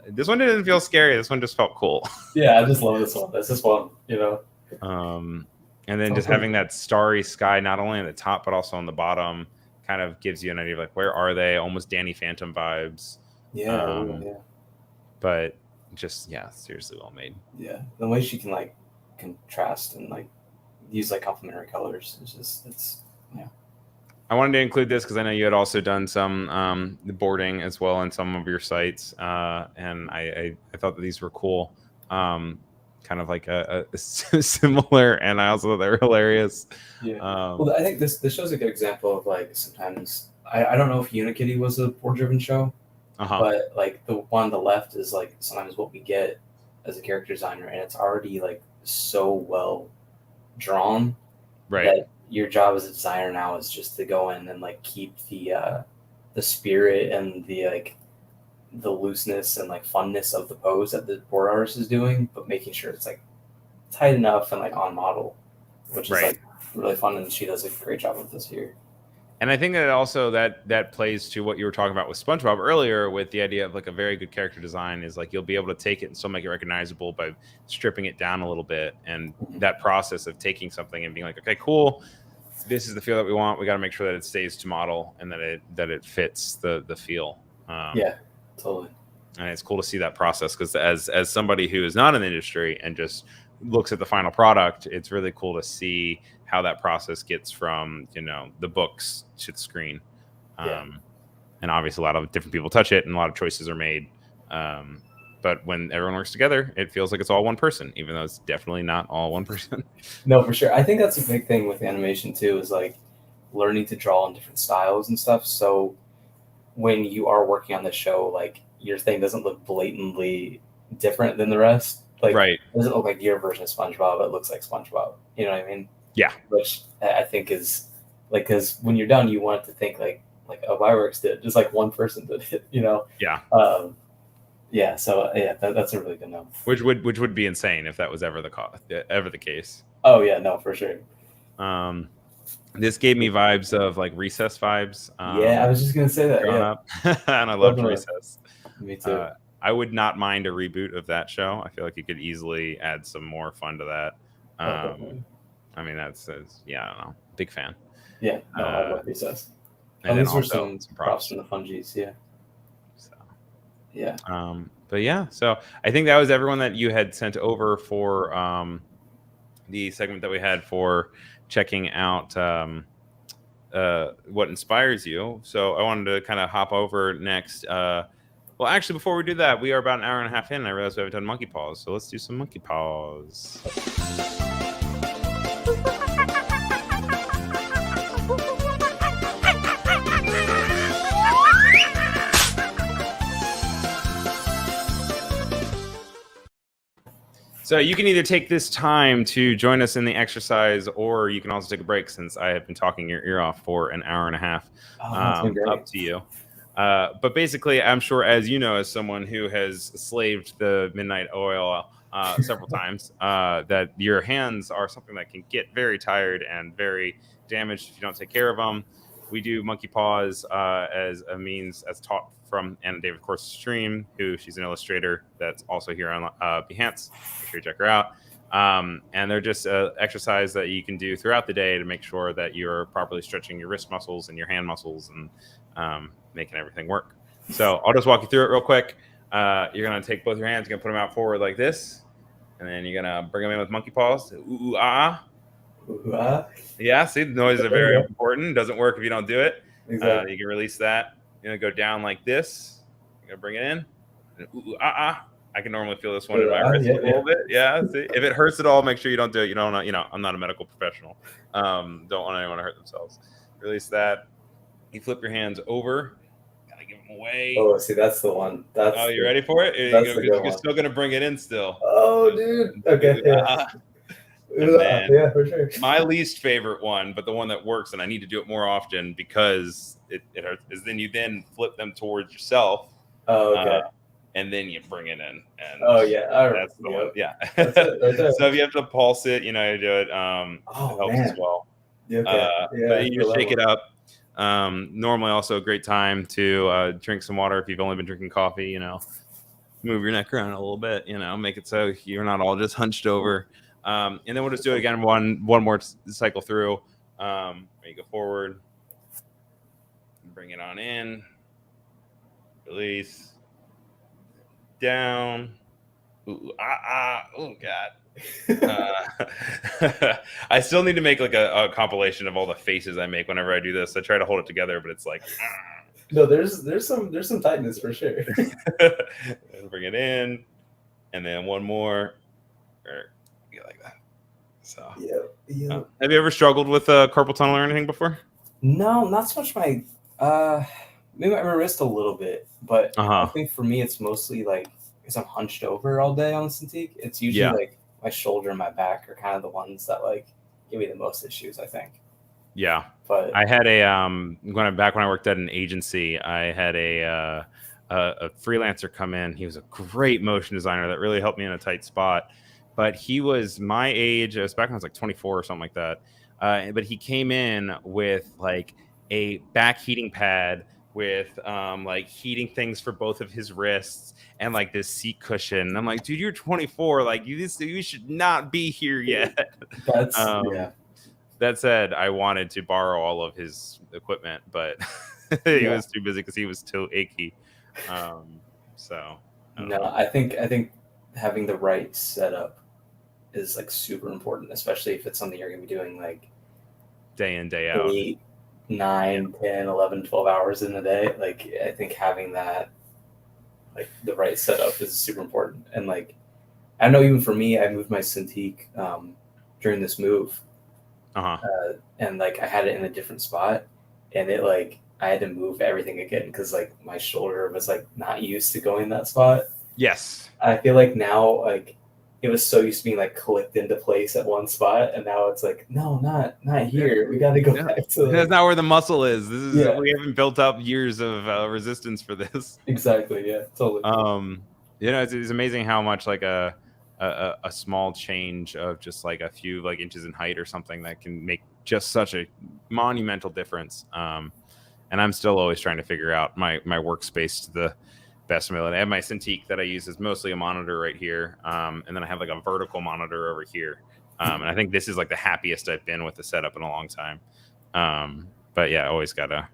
This one didn't feel scary. This one just felt cool. Yeah, I just love this one. This is fun, you know. And then just having that starry sky, not only at the top but also on the bottom, kind of gives you an idea of like where are they? Almost Danny Phantom vibes. Yeah. But just seriously well made. Yeah, the way she can like contrast and like use like complementary colors it's I wanted to include this because I know you had also done some boarding as well on some of your sites, and I thought that these were cool, kind of like a similar, and I also thought they were hilarious. Well, I think this shows a good example of like sometimes I don't know if Unikitty was a board driven show, but like the one on the left is like sometimes what we get as a character designer, and it's already like so well drawn, right? That your job as a designer now is just to go in and like keep the spirit and the like the looseness and like funness of the pose that the board artist is doing, but making sure it's like tight enough and like on model, which is like really fun, and she does a great job with this here. And I think that also that plays to what you were talking about with SpongeBob earlier, with the idea of like a very good character design is like you'll be able to take it and still make it recognizable by stripping it down a little bit. And that process of taking something and being like, okay, cool, this is the feel that we want. We got to make sure that it stays to model and that it fits the feel. Yeah, totally. And it's cool to see that process, because as somebody who is not in the industry and just looks at the final product, it's really cool to see how that process gets from, you know, the books to the screen. And obviously a lot of different people touch it and a lot of choices are made. But when everyone works together, it feels like it's all one person, even though it's definitely not all one person. No, for sure. I think that's a big thing with animation too, is like learning to draw in different styles and stuff. So when you are working on the show, like your thing doesn't look blatantly different than the rest. Like, Right. it doesn't look like your version of SpongeBob. It looks like SpongeBob. You know what I mean? Yeah. Which I think is like, because when you're done, you want it to think like oh, Iwerks did, just like one person did it. You know? Yeah. Yeah. So yeah, that's a really good note. Which would be insane if that was ever the case. Oh yeah, no, for sure. This gave me vibes of like Recess vibes. Yeah, I was just gonna say that. Growing Yeah. up, and I loved Definitely. Recess. Me too. I would not mind a reboot of that show. I feel like you could easily add some more fun to that. Definitely. I mean, that's yeah, I don't know, big fan. Yeah, no, I love Recess. And these then were also some props from the Fungies. Yeah. So, Yeah. But yeah, so I think that was everyone that you had sent over for the segment that we had for checking out what inspires you. So I wanted to kind of hop over next. Well, actually, before we do that, we are about an hour and a half in, and I realized we haven't done monkey paws. So let's do some monkey paws. So you can either take this time to join us in the exercise, or you can also take a break, since I have been talking your ear off for an hour and a half. Up to you. But basically, I'm sure, as you know, as someone who has slaved the midnight oil several times, that your hands are something that can get very tired and very damaged if you don't take care of them. We do monkey paws as a means, as taught from Anna David Course's stream, who she's an illustrator that's also here on Behance. Make sure you check her out. And they're just exercise that you can do throughout the day to make sure that you're properly stretching your wrist muscles and your hand muscles and making everything work. So I'll just walk you through it real quick. You're going to take both your hands, you're going to put them out forward like this, and then you're going to bring them in with monkey paws. Ooh, ah. Ooh, ah. Yeah, see, the noises are very important. Doesn't work if you don't do it. Exactly. You can release that. You're going to go down like this. You're going to bring it in. And ooh, ah, ah. I can normally feel this one in my wrist a little bit. Yeah, see, if it hurts at all, make sure you don't do it. You don't, I'm not a medical professional. Don't want anyone to hurt themselves. Release that. You flip your hands over. Gotta give them away. Oh, see, that's the one. Oh, you ready for it? You're still gonna bring it in still. Oh, dude. Okay. Yeah. Yeah, for sure. My least favorite one, but the one that works, and I need to do it more often because it hurts, is then you flip them towards yourself. Oh, okay. And then you bring it in. And that's the one. Yeah. That's it right there. So if you have to pulse it, you do it. It helps as well. Okay. But you just shake it up. Normally also a great time to drink some water if you've only been drinking coffee. Move your neck around a little bit. Make it so you're not all just hunched over. And then we'll just do it again one more cycle through. You go forward, bring it on in, release, down. Ooh, oh god. I still need to make like a compilation of all the faces I make whenever I do this. I try to hold it together, but it's like no, there's some tightness for sure. And bring it in, and then one more. Like that. So yeah. Have you ever struggled with carpal tunnel or anything before? No, not so much my maybe my wrist a little bit, but I think for me it's mostly like because I'm hunched over all day on Cintiq. It's usually like my shoulder and my back are kind of the ones that like give me the most issues, I think. Yeah. But I had back when I worked at an agency, I had a freelancer come in. He was a great motion designer that really helped me in a tight spot. But he was my age. It was back when I was like 24 or something like that. But he came in with like a back heating pad with like heating things for both of his wrists and like this seat cushion. And I'm like, dude, you're 24. Like you should not be here yet. That's That said, I wanted to borrow all of his equipment, but he was too busy because he was too achy. I think having the right setup is like super important, especially if it's something you're gonna be doing like day in, day out. 8, 9, 10, 11, 12 hours in a day. Like, I think having that, like, the right setup is super important. And like, I know even for me, I moved my Cintiq during this move, and like I had it in a different spot, and it like I had to move everything again because like my shoulder was like not used to going that spot. Yes. I feel like now like it was so used to being like clicked into place at one spot, and now it's like no, not here. We got to go back to. That's not where the muscle is. This is Yeah. we haven't built up years of resistance for this. Exactly. Yeah. Totally. You know, it's amazing how much like a small change of just like a few like inches in height or something that can make just such a monumental difference. And I'm still always trying to figure out my workspace to the best ability. I have my Cintiq that I use as mostly a monitor right here, and then I have like a vertical monitor over here. And I think this is like the happiest I've been with the setup in a long time. But yeah, always gotta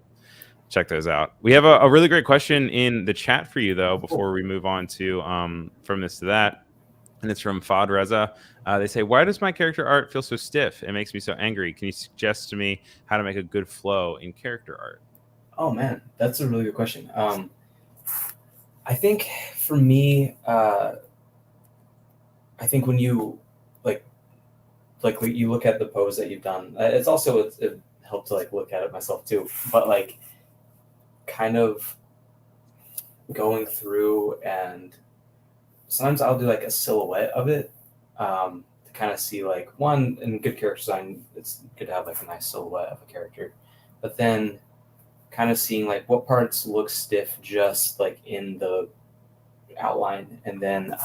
check those out. We have a really great question in the chat for you though before we move on to from this to that. And it's from Fad Reza. They say, why does my character art feel so stiff? It makes me so angry. Can you suggest to me how to make a good flow in character art? Oh man, that's a really good question. I think for me, I think when you like you look at the pose that you've done, it's also it helped to like look at it myself too. But like, kind of going through and sometimes I'll do like a silhouette of it to kind of see like one in good character design. It's good to have like a nice silhouette of a character, but then kind of seeing like what parts look stiff just like in the outline, and then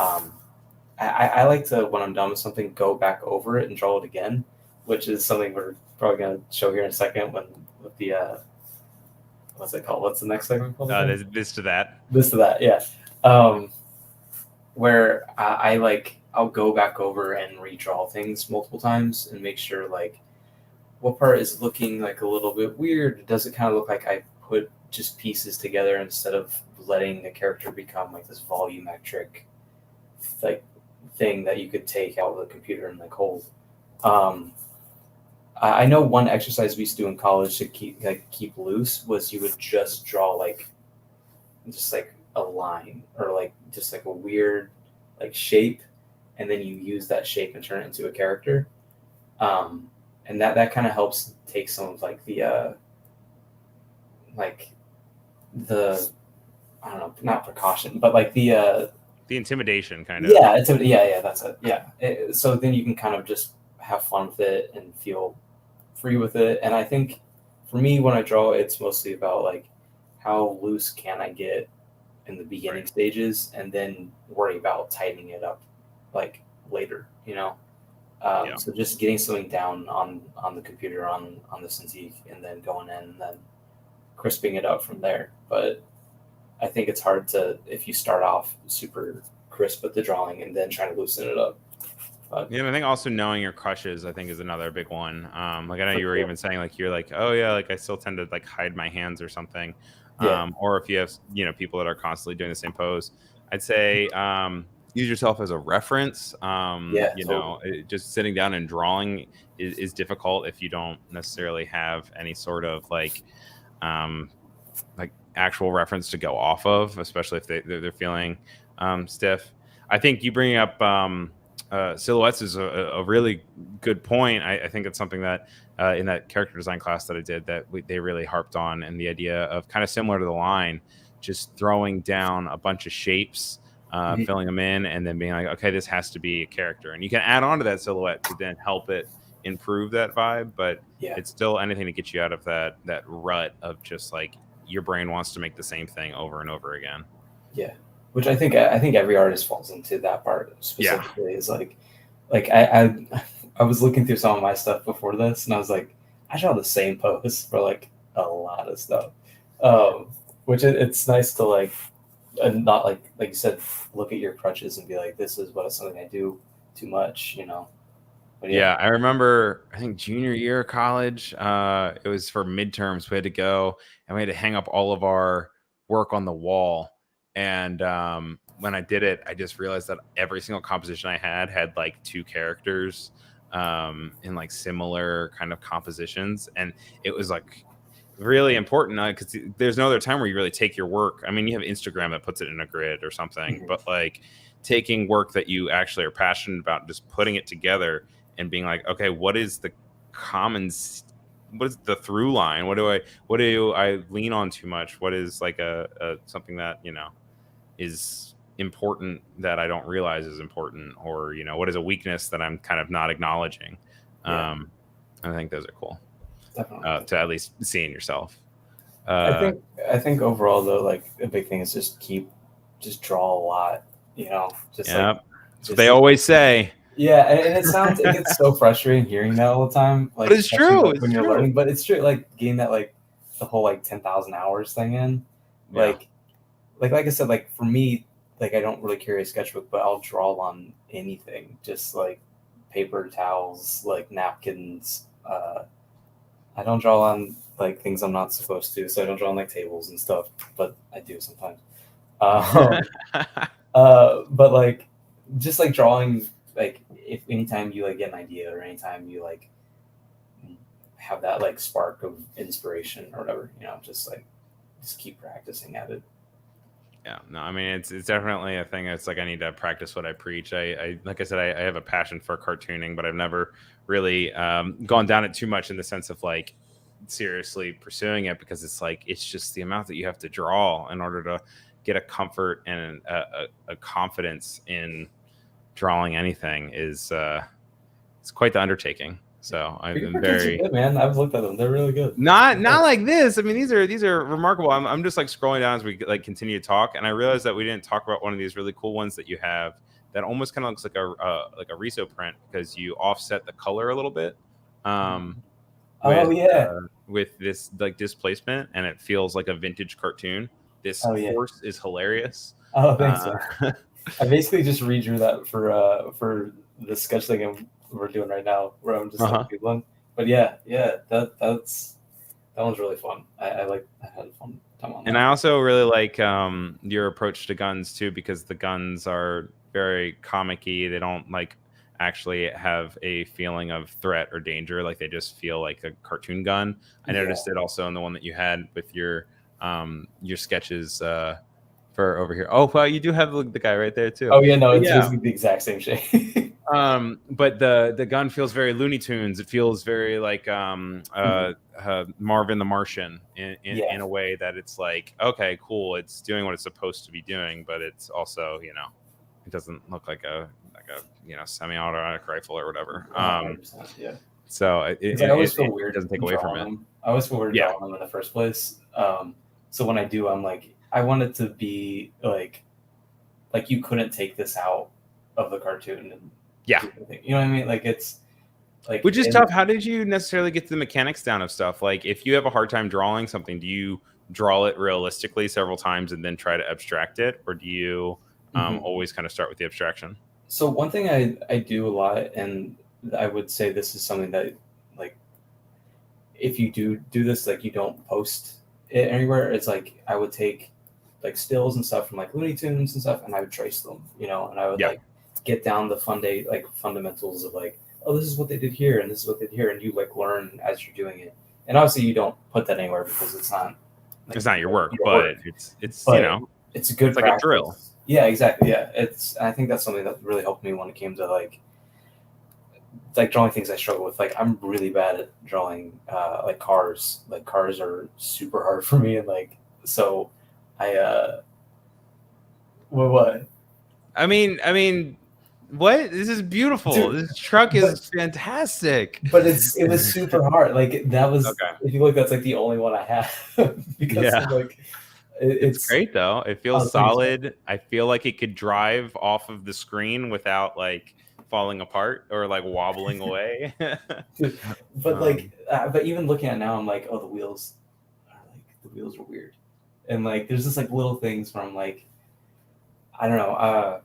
I like to, when I'm done with something, go back over it and draw it again, which is something we're probably going to show here in a second when with the what's it called? What's the next segment called? This to that. This to that, yeah. Where I like I'll go back over and redraw things multiple times and make sure like what part is looking like a little bit weird. Does it kind of look like I put just pieces together instead of letting the character become like this volumetric like thing that you could take out of the computer and like hold. I know one exercise we used to do in college to keep loose was you would just draw like just like a line or like just like a weird like shape, and then you use that shape and turn it into a character. And that kind of helps take some of like the I don't know, not precaution, but like the intimidation kind of. Yeah, yeah, that's it. Yeah. So then you can kind of just have fun with it and feel free with it. And I think for me, when I draw, it's mostly about like how loose can I get in the beginning stages, and then worry about tightening it up like later, you know? So just getting something down on the computer, on the Cintiq, and then going in and then crisping it up from there. But I think it's hard to, if you start off super crisp with the drawing and then trying to loosen it up. But, yeah, I think also knowing your crushes, I think, is another big one. Like I know you were even saying like you're like, oh yeah, like I still tend to like hide my hands or something. Yeah. Or if you have people that are constantly doing the same pose, I'd say use yourself as a reference. Just sitting down and drawing is difficult if you don't necessarily have any sort of like actual reference to go off of, especially if they're feeling stiff. I think you bringing up silhouettes is a really good point. I think it's something that in that character design class that I did that they really harped on, and the idea of kind of similar to the line, just throwing down a bunch of shapes, filling them in, and then being like, okay, this has to be a character. And you can add on to that silhouette to then help it improve that vibe, but it's still anything to get you out of that rut of just like your brain wants to make the same thing over and over again. Yeah. Which I think every artist falls into that part specifically. Is like I was looking through some of my stuff before this, and I was like, I draw the same pose for like a lot of stuff, which it's nice to like, and not like you said, look at your crutches and be like, this is something I do too much, you know. But yeah, I remember, I think junior year of college, it was for midterms. We had to go and we had to hang up all of our work on the wall. And when I did it, I just realized that every single composition I had like 2 characters in like similar kind of compositions, and it was like really important because there's no other time where you really take your work. I mean, you have Instagram that puts it in a grid or something, but like taking work that you actually are passionate about, just putting it together and being like, okay, what is the what is the through line? What do I lean on too much? What is like a something that, you know, is important that I don't realize is important, or, you know, what is a weakness that I'm kind of not acknowledging? I think those are cool. Definitely. To at least seeing yourself. I think overall though, like a big thing is just draw a lot, you know, That's what they always say. Yeah, and it gets so frustrating hearing that all the time. Like, but it's true. Like, when you're learning, but it's true. Like getting that like the whole like 10,000 hours thing in, like I said, like for me, like I don't really carry a sketchbook, but I'll draw on anything, just like paper towels, like napkins. I don't draw on like things I'm not supposed to, so I don't draw on like tables and stuff, but I do sometimes. But like just like drawing, like if anytime you like get an idea or anytime you like have that like spark of inspiration or whatever, you know, just keep practicing at it. Yeah, no, I mean, it's definitely a thing. It's like I need to practice what I preach. I like I said, I have a passion for cartooning, but I've never really gone down it too much in the sense of like seriously pursuing it, because it's like it's just the amount that you have to draw in order to get a comfort and a confidence in drawing anything is it's quite the undertaking. So I've been very good, man. I've looked at them; they're really good. Not like this. I mean, these are remarkable. I'm just like scrolling down as we like continue to talk, and I realized that we didn't talk about one of these really cool ones that you have that almost kind of looks like a Riso print, because you offset the color a little bit. With this like displacement, and it feels like a vintage cartoon. This horse is hilarious. Oh, thanks. I basically just redrew that for the sketch thing we're doing right now, where I'm just like doodling. But yeah, that one's really fun. I had a fun time on that. And I also really like your approach to guns too, because the guns are very comic-y. They don't like actually have a feeling of threat or danger. Like they just feel like a cartoon gun. I noticed it also in the one that you had with your sketches for over here. Oh, well, you do have the guy right there too. Oh yeah, no, it's basically the exact same shape. But the gun feels very Looney Tunes. It feels very like Marvin the Martian in a way that it's like, okay, cool, it's doing what it's supposed to be doing, but it's also, you know, it doesn't look like a you know, semi-automatic rifle or whatever. So it always feel weird. It doesn't take away from it. I always feel weird drawing them in the first place. So when I do, I'm like, I want it to be like you couldn't take this out of the cartoon. And you know what I mean? Like it's like, which is tough. How did you necessarily get the mechanics down of stuff? Like if you have a hard time drawing something, do you draw it realistically several times and then try to abstract it, or do you always kind of start with the abstraction? So one thing I do a lot, and I would say this is something that, like, if you do this, like, you don't post it anywhere. It's like I would take like stills and stuff from like Looney Tunes and stuff, and I would trace them, you know, and I would like get down the fundamentals of like, oh, this is what they did here, and this is what they did here, and you like learn as you're doing it. And obviously, you don't put that anywhere because it's not. Like, it's not your work, but it's you know, it's a good. It's like a drill. Yeah, exactly. Yeah, I think that's something that really helped me when it came to like drawing things I struggle with. Like I'm really bad at drawing like cars. Like cars are super hard for me, and like so I what? I mean, what? This is beautiful. Dude, this truck is fantastic. But it was super hard. Like that was if you look, that's like the only one I have because like. It's great though. It feels solid. I feel like it could drive off of the screen without like falling apart or like wobbling away. But but even looking at it now, I'm like, oh, the wheels are weird, and like there's just like little things from like, I don't know.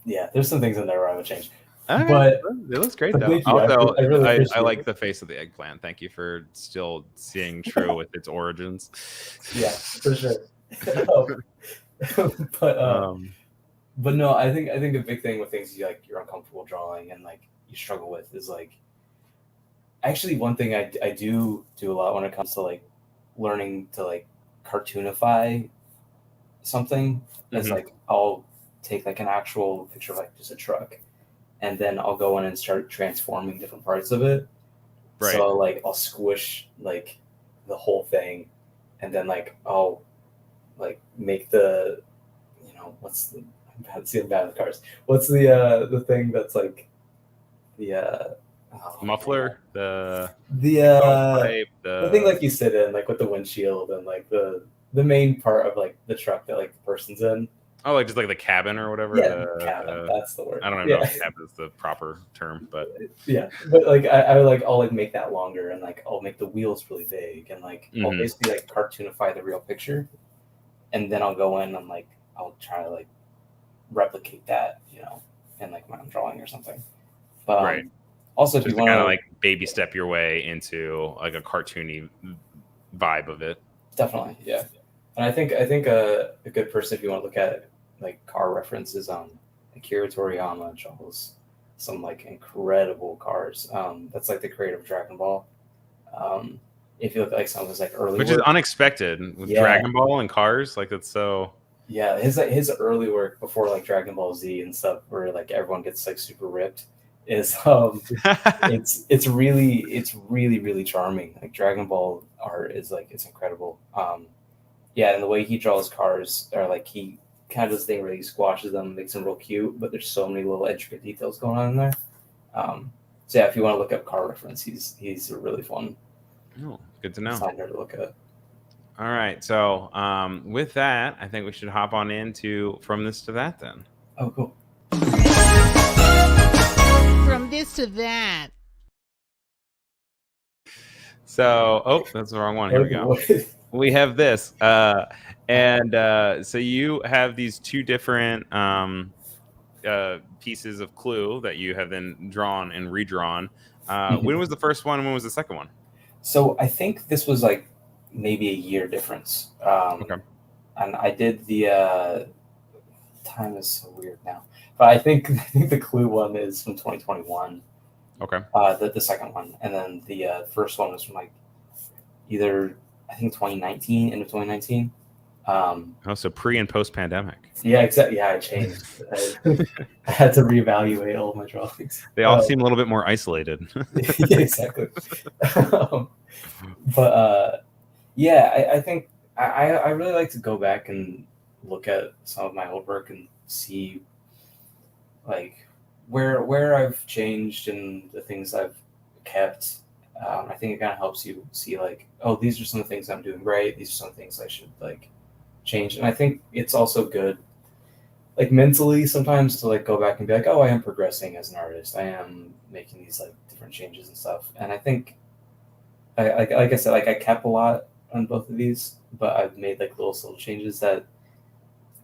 Yeah, there's some things in there where I would change. Okay. But it looks great though. Also, I like the face of the eggplant. Thank you for still seeing true with its origins. Yeah, for sure. But no, I think a big thing with things is you're uncomfortable drawing, and like you struggle with is like actually one thing I do a lot when it comes to like learning to like cartoonify something is like I'll take like an actual picture of like just a truck, and then I'll go in and start transforming different parts of it. Right. So like I'll squish like the whole thing, and then like I'll like make the what's the I'm bad with cars. What's the thing that's like the muffler, the the pipe, the thing like you sit in like with the windshield and like the main part of like the truck that like the person's in. Oh, like just like the cabin or whatever. Yeah, cabin. That's the word. I don't even know if cabin is the proper term, but yeah. But like I'll like make that longer, and like I'll make the wheels really big, and like I'll basically like cartoonify the real picture, and then I'll go in and like I'll try to like replicate that, in like my own drawing or something. But right. Also, if just you want to kind of like baby step your way into like a cartoony vibe of it. Definitely, yeah. And I think a good person, if you want to look at like car references, Akira Toriyama draws some like incredible cars. That's like the creator of Dragon Ball. If you look at like some of his like early which work, is unexpected with Dragon Ball and cars, like that's so. Yeah, his early work before like Dragon Ball Z and stuff, where like everyone gets like super ripped, is it's really charming. Like Dragon Ball art is like it's incredible. Yeah, and the way he draws cars are like he kind of does this thing where he squashes them, makes them real cute, but there's so many little intricate details going on in there. So yeah, if you want to look up car reference, he's a really fun. Oh, good to know. Designer to look at. All right, so with that, I think we should hop on into From This to That then. Oh, cool. From this to that. So, that's the wrong one. Here we go. We have this, and so you have these two different pieces of Clue that you have then drawn and redrawn. When was the first one and when was the second one? So I think this was like maybe a year difference. Okay. And I did the time is so weird now, but I think the Clue one is from 2021. Okay. The second one, and then the first one was from like either I think 2019, end of 2019. So pre and post pandemic. Yeah, exactly. Yeah, I changed. I had to reevaluate all my drawings. They all seem a little bit more isolated. Yeah, exactly. But yeah, I think I really like to go back and look at some of my old work and see like where I've changed and the things I've kept. I think it kind of helps you see like, oh, these are some of the things I'm doing right. These are some things I should like change. And I think it's also good, like mentally sometimes to like go back and be like, oh, I am progressing as an artist. I am making these like different changes and stuff. And I think, like I said, like I kept a lot on both of these, but I've made like little changes that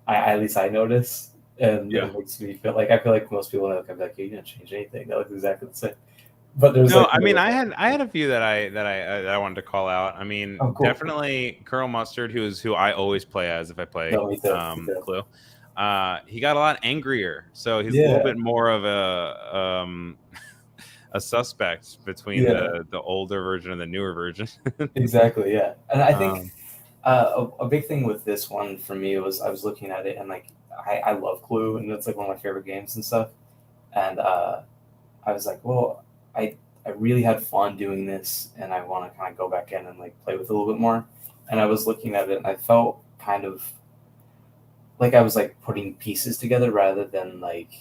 at least I notice. And it makes me feel like I feel like most people look, I'm like, you didn't change anything. That looks exactly the same. But there's no, like, I mean, I had a few that I wanted to call out. I mean, cool. Definitely Colonel Mustard, who I always play as if I play Clue. He got a lot angrier, so he's a little bit more of a suspect between the older version and the newer version. Exactly, yeah. And I think a big thing with this one for me was I was looking at it and like I love Clue and it's like one of my favorite games and stuff. And I was like, well, I really had fun doing this and I want to kind of go back in and like play with it a little bit more. And I was looking at it and I felt kind of like I was like putting pieces together rather than like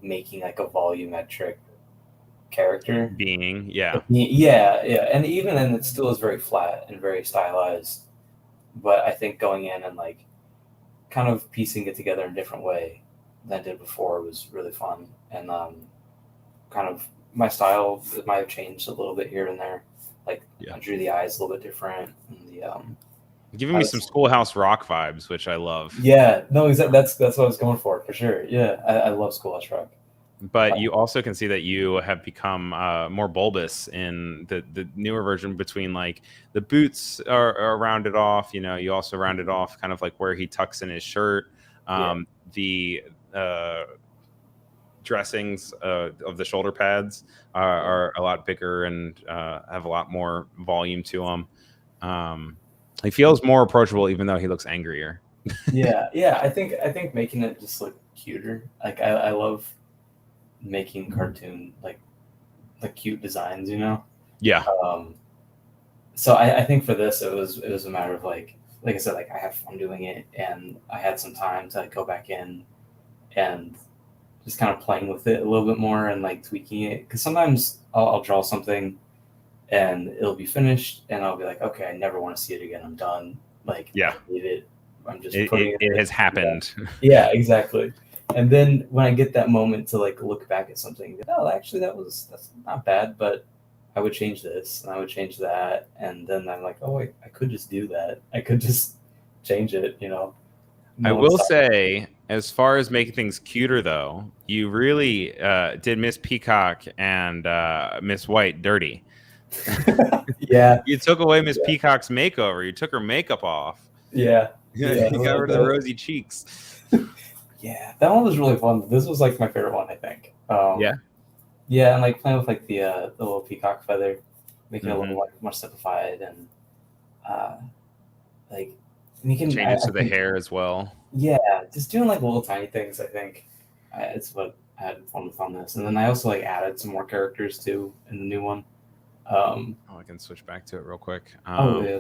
making like a volumetric character being. And even then it still is very flat and very stylized, but I think going in and like kind of piecing it together in a different way than I did before was really fun. And kind of my style might have changed a little bit here and there, like I drew the eyes a little bit different and the giving me some Schoolhouse Rock vibes, which I love. Yeah, no, exactly. That's what I was going for sure. Yeah, I love Schoolhouse Rock. But you also can see that you have become more bulbous in the newer version. Between like the boots are rounded off, you also rounded off kind of like where he tucks in his shirt. The dressings of the shoulder pads are a lot bigger and have a lot more volume to them. He feels more approachable, even though he looks angrier. Yeah. I think making it just look cuter. Like I love making cartoon like cute designs, you know. Yeah. So I think for this it was a matter of like I said, like I had fun doing it, and I had some time to like, go back in and just kind of playing with it a little bit more and like tweaking it. Because sometimes I'll draw something and it'll be finished, and I'll be like, okay, I never want to see it again. I'm done. Like, Yeah. I hate it. I'm just it has happened. Yeah, exactly. And then when I get that moment to like look back at something, oh, actually that's not bad, but I would change this and I would change that, and then I'm like, oh wait, I could just do that. I could just change it, you know. I will say, as far as making things cuter, though, you really did Miss Peacock and Miss White dirty. Yeah. You took away Miss Peacock's makeover. You took her makeup off. Yeah. You got rid of the rosy cheeks. Yeah, that one was really fun. This was like my favorite one, I think. Yeah, and like playing with like the little peacock feather, making it a little more simplified, and like making changes to the hair as well. Yeah, just doing like little tiny things. I think it's what I had fun with on this, and then I also like added some more characters too in the new one. I can switch back to it real quick. Yeah.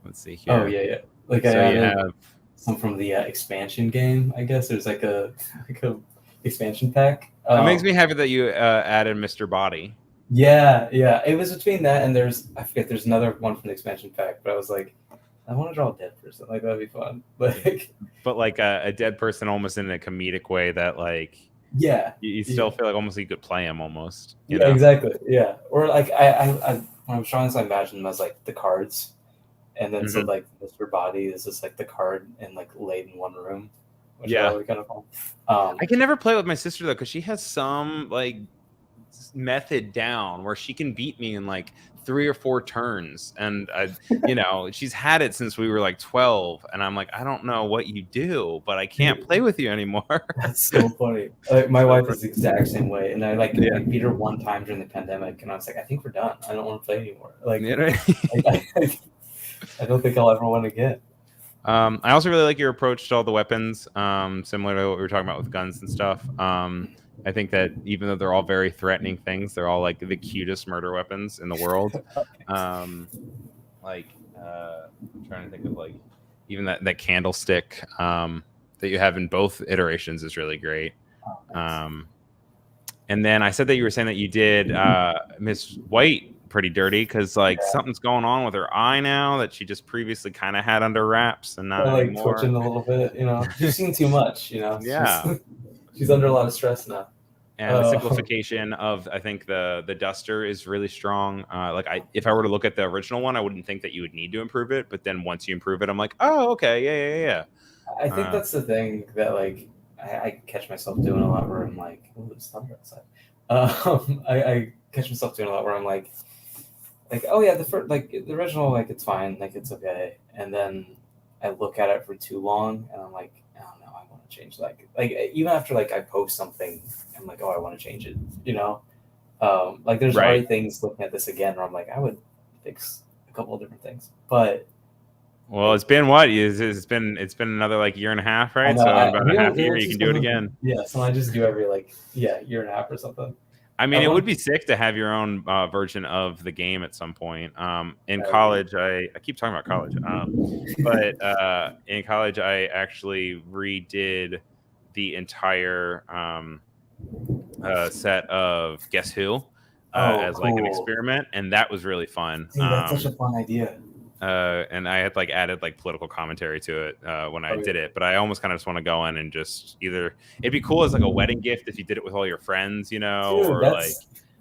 Let's see here. Oh yeah. Like so I added you have some from the expansion game. I guess there's like a expansion pack. It makes me happy that you added Mr. Body. Yeah. It was between that and I forget. There's another one from the expansion pack, but I was like, I want to draw a dead person. Like that'd be fun. But like a dead person, almost in a comedic way that like. Yeah. You still feel like almost you could play him almost. You know? Exactly. Yeah. Or like I when I was trying to imagine them as like the cards, and then so like Mr. Body is just like the card and like laid in one room. Which is really kind of fun. I can never play with my sister though, because she has some like method down where she can beat me in like 3 or 4 turns, and she's had it since we were like 12, and I'm like, I don't know what you do, but I can't play with you anymore. That's so funny. Like my wife is the exact same way, and I beat her one time during the pandemic, and I was like, I think we're done. I don't want to play anymore. Like, I don't think I'll ever win again. I also really like your approach to all the weapons, similar to what we were talking about with guns and stuff. I think that even though they're all very threatening things, they're all like the cutest murder weapons in the world. I'm trying to think of like even that candlestick that you have in both iterations is really great. And then I said that you were saying that you did Miss White pretty dirty because like something's going on with her eye now that she just previously kind of had under wraps and not like anymore. Twitching a little bit, She's seen too much, Yeah. She's under a lot of stress now. And the simplification of, I think the duster is really strong. If I were to look at the original one, I wouldn't think that you would need to improve it. But then once you improve it, I'm like, oh, okay, yeah. I think that's the thing that like I catch myself doing a lot where I'm like, oh, there's thunder outside. I catch myself doing a lot where I'm like, oh yeah, the original, like it's fine, like it's okay, and then I look at it for too long, and I'm like, oh no, I want to change. Like even after like I post something, I'm like, oh, I want to change it. Like there's already things looking at this again where I'm like, I would fix a couple of different things, but. Well, it's been what? It's been another like year and a half, right? So about a half year, you can do it again. Yeah, so I just do every year and a half or something. I mean, it would be sick to have your own version of the game at some point. In college, I keep talking about college, but in college, I actually redid the entire set of Guess Who as like an experiment, and that was really fun. Dude, that's such a fun idea. And I had like added like political commentary to it when I did it, but I almost kind of just want to go in and just it'd be cool as like a wedding gift if you did it with all your friends, Dude, or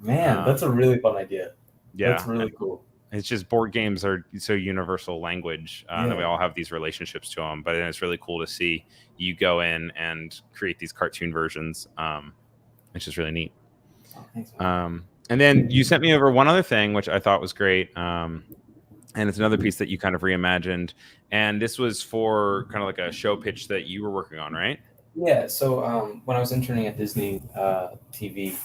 that's a really fun idea. Yeah, that's really cool. It's just board games are so universal language that we all have these relationships to them, but then it's really cool to see you go in and create these cartoon versions. It's just really neat. Oh, thanks, and then you sent me over one other thing, which I thought was great. And it's another piece that you kind of reimagined. And this was for kind of like a show pitch that you were working on, right? Yeah, so when I was interning at Disney TV,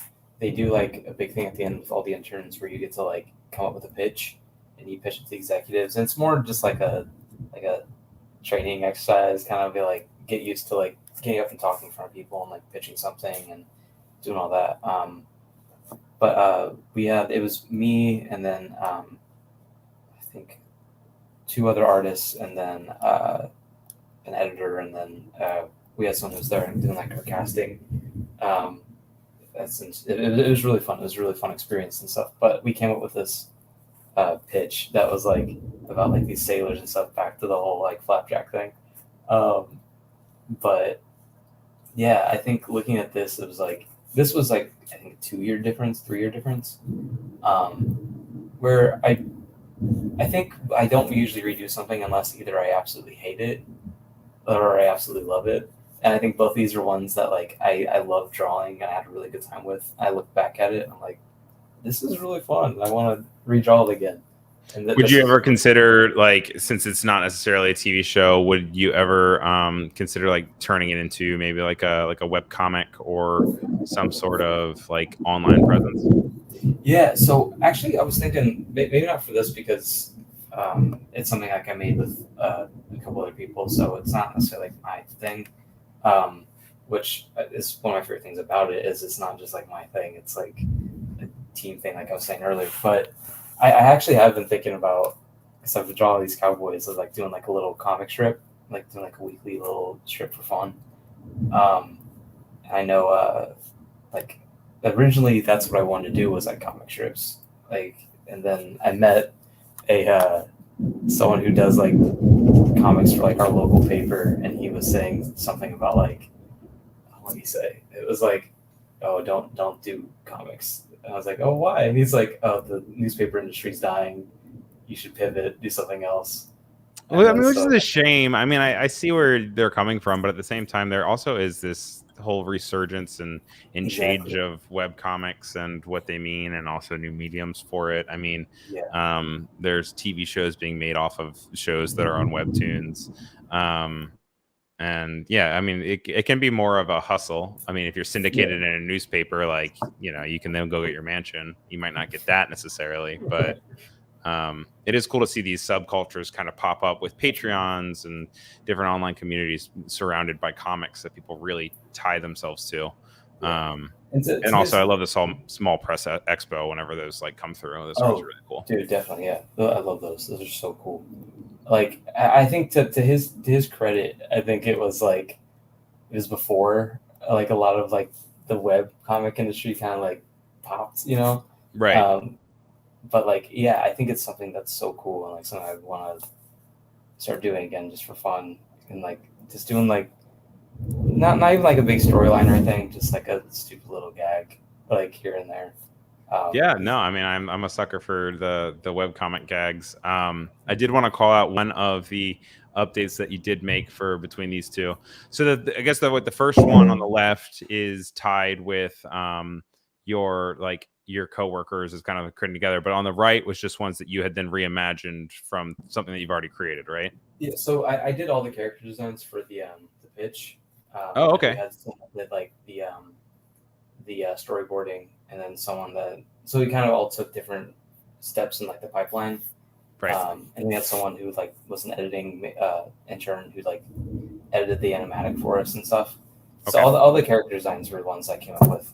they do like a big thing at the end with all the interns where you get to like come up with a pitch and you pitch it to executives. And it's more just like a training exercise, kind of be like get used to like getting up and talking in front of people and like pitching something and doing all that. But we had it was me and then I think two other artists and then an editor and then we had someone who was there and doing like our casting. Um, it was really fun. It was a really fun experience and stuff. But we came up with this pitch that was like about like these sailors and stuff. Back to the whole like flapjack thing. Um, but yeah, I think looking at this, it was like this was like I think a 2 year difference, 3 year difference. Where I think I don't usually redo something unless either I absolutely hate it or I absolutely love it. And I think both these are ones that like I love drawing and I had a really good time with. I look back at it and I'm like, this is really fun. I want to redraw it again. And Would you ever consider, like, since it's not necessarily a TV show, would you ever consider like turning it into maybe like a web comic or some sort of like online presence? Yeah, so actually, I was thinking maybe not for this because it's something like I made with a couple other people, so it's not necessarily like my thing. Um, which is one of my favorite things about it is it's not just like my thing; it's like a team thing, like I was saying earlier. But I actually have been thinking about because I've been drawing these cowboys, of like doing like a little comic strip, like doing like a weekly little strip for fun. Um, I know, like originally that's what I wanted to do was like comic strips, like, and then I met a someone who does like comics for like our local paper, and he was saying something about like, what did he say? It was like, oh, don't do comics. And I was like, oh, why? And he's like, oh, the newspaper industry's dying. You should pivot, do something else. Well, I And mean, which is so a shame. I mean, I see where they're coming from, but at the same time, there also is this whole resurgence and change exactly, of web comics and what they mean, and also new mediums for it. I mean, yeah, there's TV shows being made off of shows that are on webtoons. And yeah, I mean, it can be more of a hustle. I mean, if you're yeah. syndicated in a newspaper, like, you know, you can then go get your mansion. You might not get that necessarily, but it is cool to see these subcultures kind of pop up with Patreons and different online communities surrounded by comics that people really tie themselves to. Yeah. And also, I love this small press expo whenever those like come through. Those are always Oh, really cool. dude, definitely, yeah. I love those. Those are so cool. Like I think to his credit, I think it was like it was before like a lot of like the web comic industry kind of like popped, you know. Right. Um, but like yeah, I think it's something that's so cool and like something I want to start doing again just for fun and like just doing like not even like a big storyline or anything, just like a stupid little gag like here and there. Yeah, no, I mean, I'm a sucker for the webcomic gags. I did want to call out one of the updates that you did make for between these two. So I guess what the first one on the left is tied with your coworkers is kind of creating together, but on the right was just ones that you had then reimagined from something that you've already created, right? Yeah, so I did all the character designs for the pitch. Oh, And we okay. had someone that did like the storyboarding, and then someone that so we kind of all took different steps in like the pipeline. Right. And we had someone who like was an editing intern who like edited the animatic for us and stuff. So Okay. all the character designs were the ones I came up with.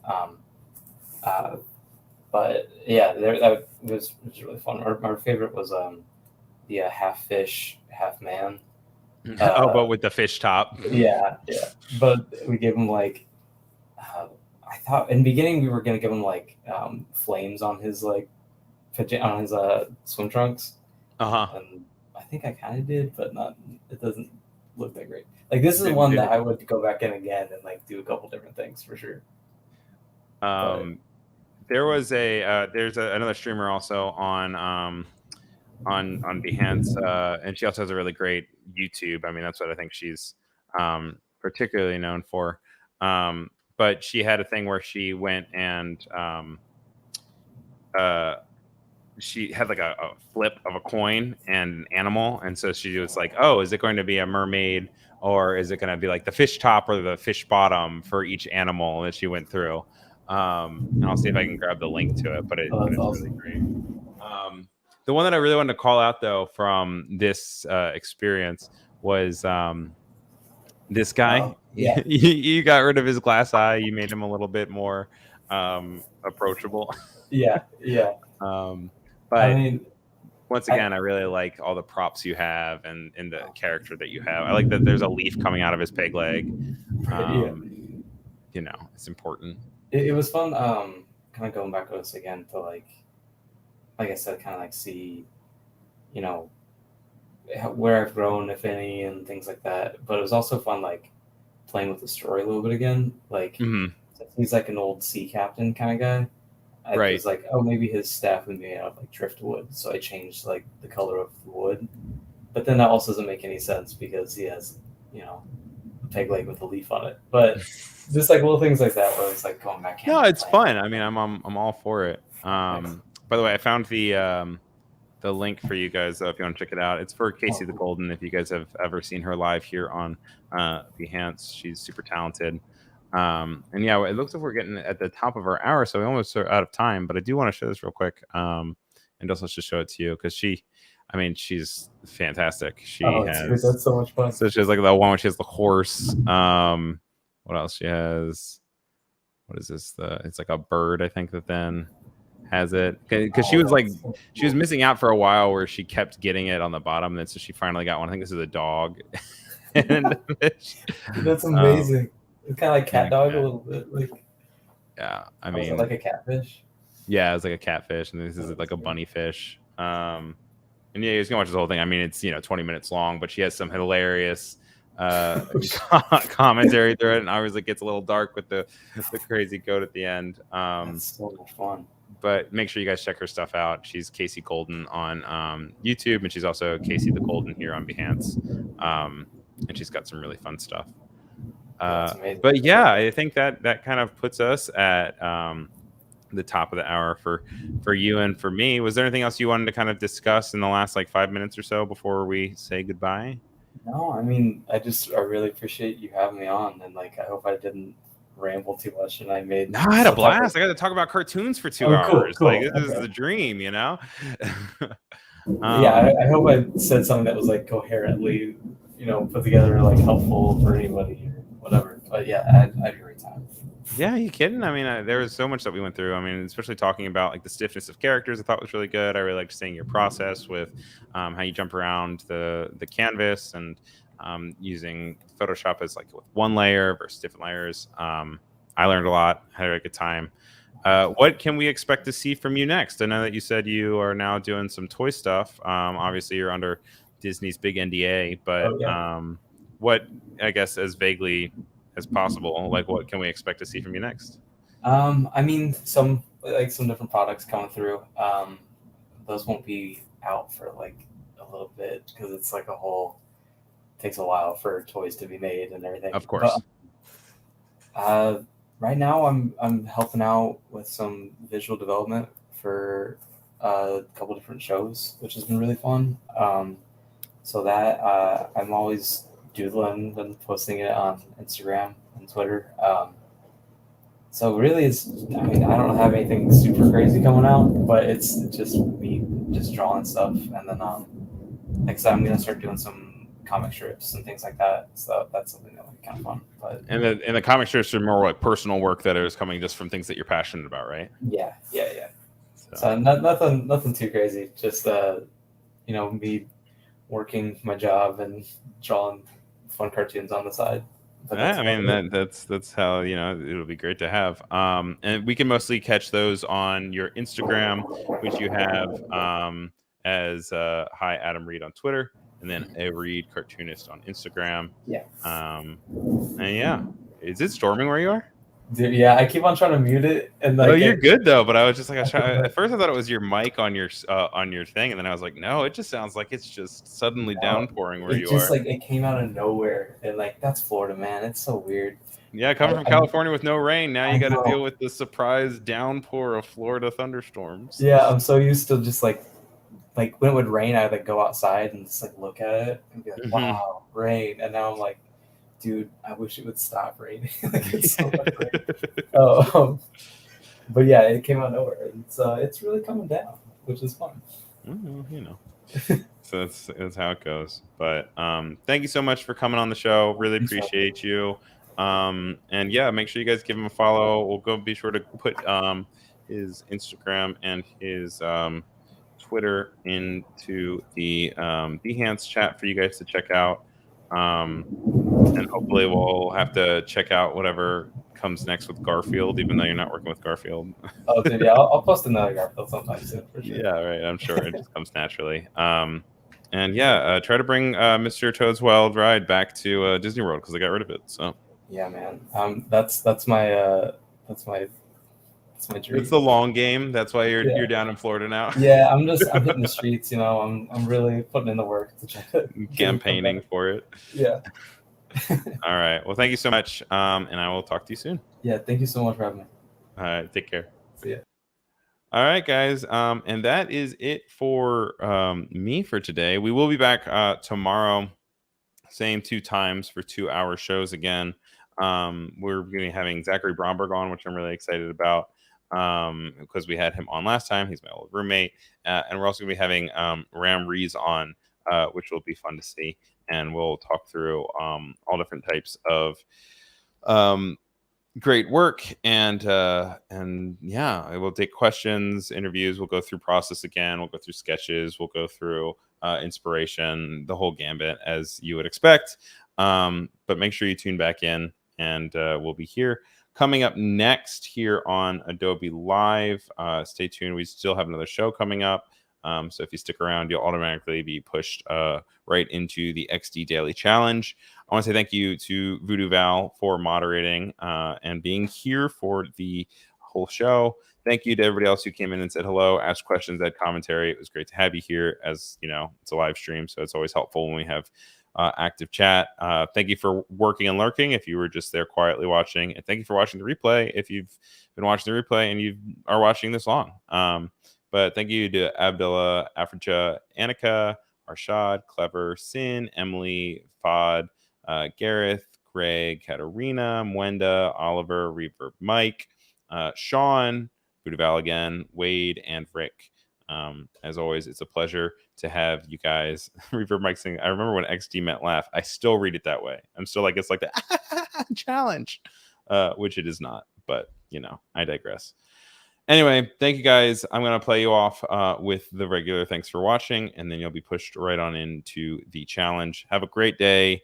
Uh, but yeah, that was really fun. Our favorite was the half fish, half man. Oh, but with the fish top. Yeah, yeah. But we gave him like I thought in the beginning we were gonna give him like flames on his like on his swim trunks, Uh-huh. and I think I kind of did, but not. It doesn't look that great. Like this is Did- one did that it- I would go back in again and like do a couple different things for sure. There was another streamer also on Behance, and she also has a really great YouTube. I mean, that's what I think she's particularly known for. But she had a thing where she went and she had like a flip of a coin and an animal, and so she was like, "Oh, is it going to be a mermaid, or is it going to be like the fish top or the fish bottom for each animal that she went through?" And I'll see if I can grab the link to it, but Oh, that's it's awesome. really great. The one that I really wanted to call out though from this experience was this guy. Oh, yeah. You got rid of his glass eye. You made him a little bit more approachable. Yeah, yeah. Um, I but mean, once again, I really like all the props you have and the character that you have. I like that there's a leaf coming out of his peg leg. yeah. You know, it's important. It was fun. Kind of going back to this again to like I said, kind of like see, you know, where I've grown, if any, and things like that. But it was also fun, like playing with the story a little bit again. Like Mhm. he's like an old sea captain kind of guy. I Right. was like, oh, maybe his staff would be made out of like driftwood, so I changed like the color of the wood. But then that also doesn't make any sense because he has, a peg leg with a leaf on it. But just like little things like that, where it's like going back. No, it's fun. I mean, I'm all for it. By the way, I found the link for you guys if you want to check it out. It's for Casey the Golden. If you guys have ever seen her live here on Behance, she's super talented. And yeah, it looks like we're getting at the top of our hour, so we almost are out of time. But I do want to show this real quick, and also just show it to you because she's fantastic. She has that's so much fun. So she has like the one where she has the horse. What else she has? What is this? It's like a bird, I think, that then has it because she was missing out for a while where she kept getting it on the bottom, and then so she finally got one. I think this is a dog. And That's amazing. It's kind of like cat dog a little bit, like yeah. I mean, like a catfish. Yeah, it's like a catfish, and this is like a bunny fish. And yeah, you can watch this whole thing. I mean, it's 20 minutes long, but she has some hilarious commentary through it, and obviously it gets a little dark with the crazy goat at the end. That's so much fun. But make sure you guys check her stuff out. She's Casey Golden on YouTube, and she's also Casey the Golden here on Behance. And she's got some really fun stuff. But yeah, I think that kind of puts us at the top of the hour for you and for me. Was there anything else you wanted to kind of discuss in the last like 5 minutes or so before we say goodbye? No, I mean, I really appreciate you having me on, and like I hope I didn't ramble too much and I made. No, I had a blast. I got to talk about cartoons for 2 hours. Cool. Like this is the dream, Yeah, I hope I said something that was like coherently, put together, like helpful for anybody or whatever. But yeah, I had a great time. Yeah, you kidding? I mean, there was so much that we went through. I mean, especially talking about like the stiffness of characters, I thought was really good. I really liked seeing your process with how you jump around the canvas and using Photoshop as like with one layer versus different layers. I learned a lot. Had a good time. What can we expect to see from you next? I know that you said you are now doing some toy stuff. Obviously, you're under Disney's big NDA, but what, I guess, as vaguely as possible, like what can we expect to see from you next? I mean, some different products coming through. Those won't be out for like a little bit because it's like takes a while for toys to be made and everything. Of course. But, right now I'm helping out with some visual development for a couple different shows, which has been really fun. So that I'm always doodling and posting it on Instagram and Twitter. So really, I don't have anything super crazy coming out, but it's just me just drawing stuff, and then next time I'm gonna start doing some comic strips and things like that. So that's something that would be kind of fun. But and the comic strips are more like personal work that is coming just from things that you're passionate about, right? Yeah. So nothing too crazy. Just me working my job and drawing fun cartoons on the side. Yeah, I mean that's how it'll be great to have. And we can mostly catch those on your Instagram, which you have as Hi Adam Reed on Twitter, and then a Reed Cartoonist on Instagram. Yeah. And yeah, is it storming where you are? Dude, yeah, I keep on trying to mute it, and Oh, like you're good though. But I was just like, it, at first I thought it was your mic on your thing, and then I was like, no, it just sounds like it's just suddenly no, downpouring where it you just are. like it came out of nowhere, and like that's Florida, man. It's so weird. Yeah, coming from I California with no rain, now you I got to deal know. with the surprise downpour of Florida thunderstorms. Yeah, I'm so used to just like when it would rain, I'd like go outside and just like look at it and be like, Mhm. wow, rain. And now I'm like, dude, I wish it would stop raining. Like it's so much rain. Um, but yeah, it came out of nowhere. It's really coming down, which is fun. Well, so that's how it goes. But thank you so much for coming on the show. Really Thanks for appreciate you. And yeah, make sure you guys give him a follow. We'll go be sure to put his Instagram and his Twitter into the Behance chat for you guys to check out. And hopefully we'll have to check out whatever comes next with Garfield, even though you're not working with Garfield. Oh, dude, yeah, I'll post another Garfield sometime soon for sure. Yeah, right. I'm sure it just comes naturally. And yeah, try to bring Mr. Toad's Wild Ride back to Disney World because I got rid of it. So Yeah, man. That's my dream. it's the long game. That's why you're Yeah. down in Florida now. Yeah, I'm hitting the streets. You know, I'm really putting in the work to try to get it Campaigning back. for it. Yeah. All right. Well, thank you so much. And I will talk to you soon. Yeah. Thank you so much for having me. All right. Take care. See ya. All right, guys. And that is it for me for today. We will be back tomorrow, same 2 times for 2-hour shows again. We're going to be having Zachary Bromberg on, which I'm really excited about because we had him on last time. He's my old roommate. And we're also going to be having Ram Rees on, which will be fun to see. And we'll talk through all different types of great work, and yeah, I will take questions, interviews. We'll go through process again. We'll go through sketches. We'll go through inspiration, the whole gambit as you would expect. But make sure you tune back in, and we'll be here coming up next here on Adobe Live. Stay tuned. We still have another show coming up. So if you stick around, you'll automatically be pushed right into the XD Daily Challenge. I want to say thank you to Voodoo Val for moderating and being here for the whole show. Thank you to everybody else who came in and said hello, asked questions, had commentary. It was great to have you here. As you know, it's a live stream, so it's always helpful when we have active chat. Thank you for working and lurking if you were just there quietly watching. And thank you for watching the replay if you've been watching the replay and you are watching this long. But thank you to Abdullah, Afrija, Annika, Arshad, Clever, Sin, Emily, Fod, Gareth, Greg, Katarina, Mwenda, Oliver, Reverb, Mike, Sean, Budaval again, Wade, and Rick. As always, it's a pleasure to have you guys. Reverb Mike saying, I remember when XD meant laugh. I still read it that way. I'm still like, it's like the challenge, which it is not. But, you know, I digress. Anyway, thank you guys. I'm going to play you off with the regular thanks for watching, and then you'll be pushed right on into the challenge. Have a great day.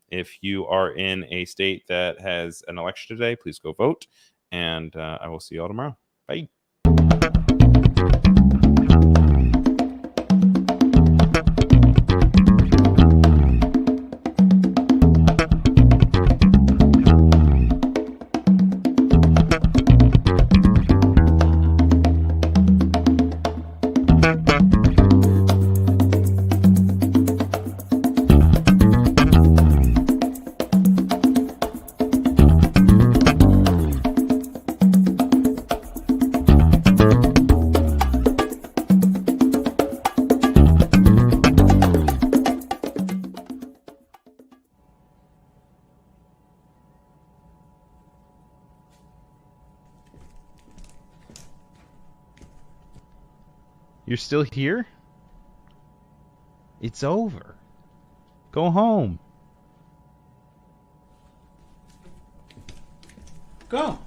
If you are in a state that has an election today, please go vote, and I will see you all tomorrow. Bye. You're still here? It's over. Go home. Go.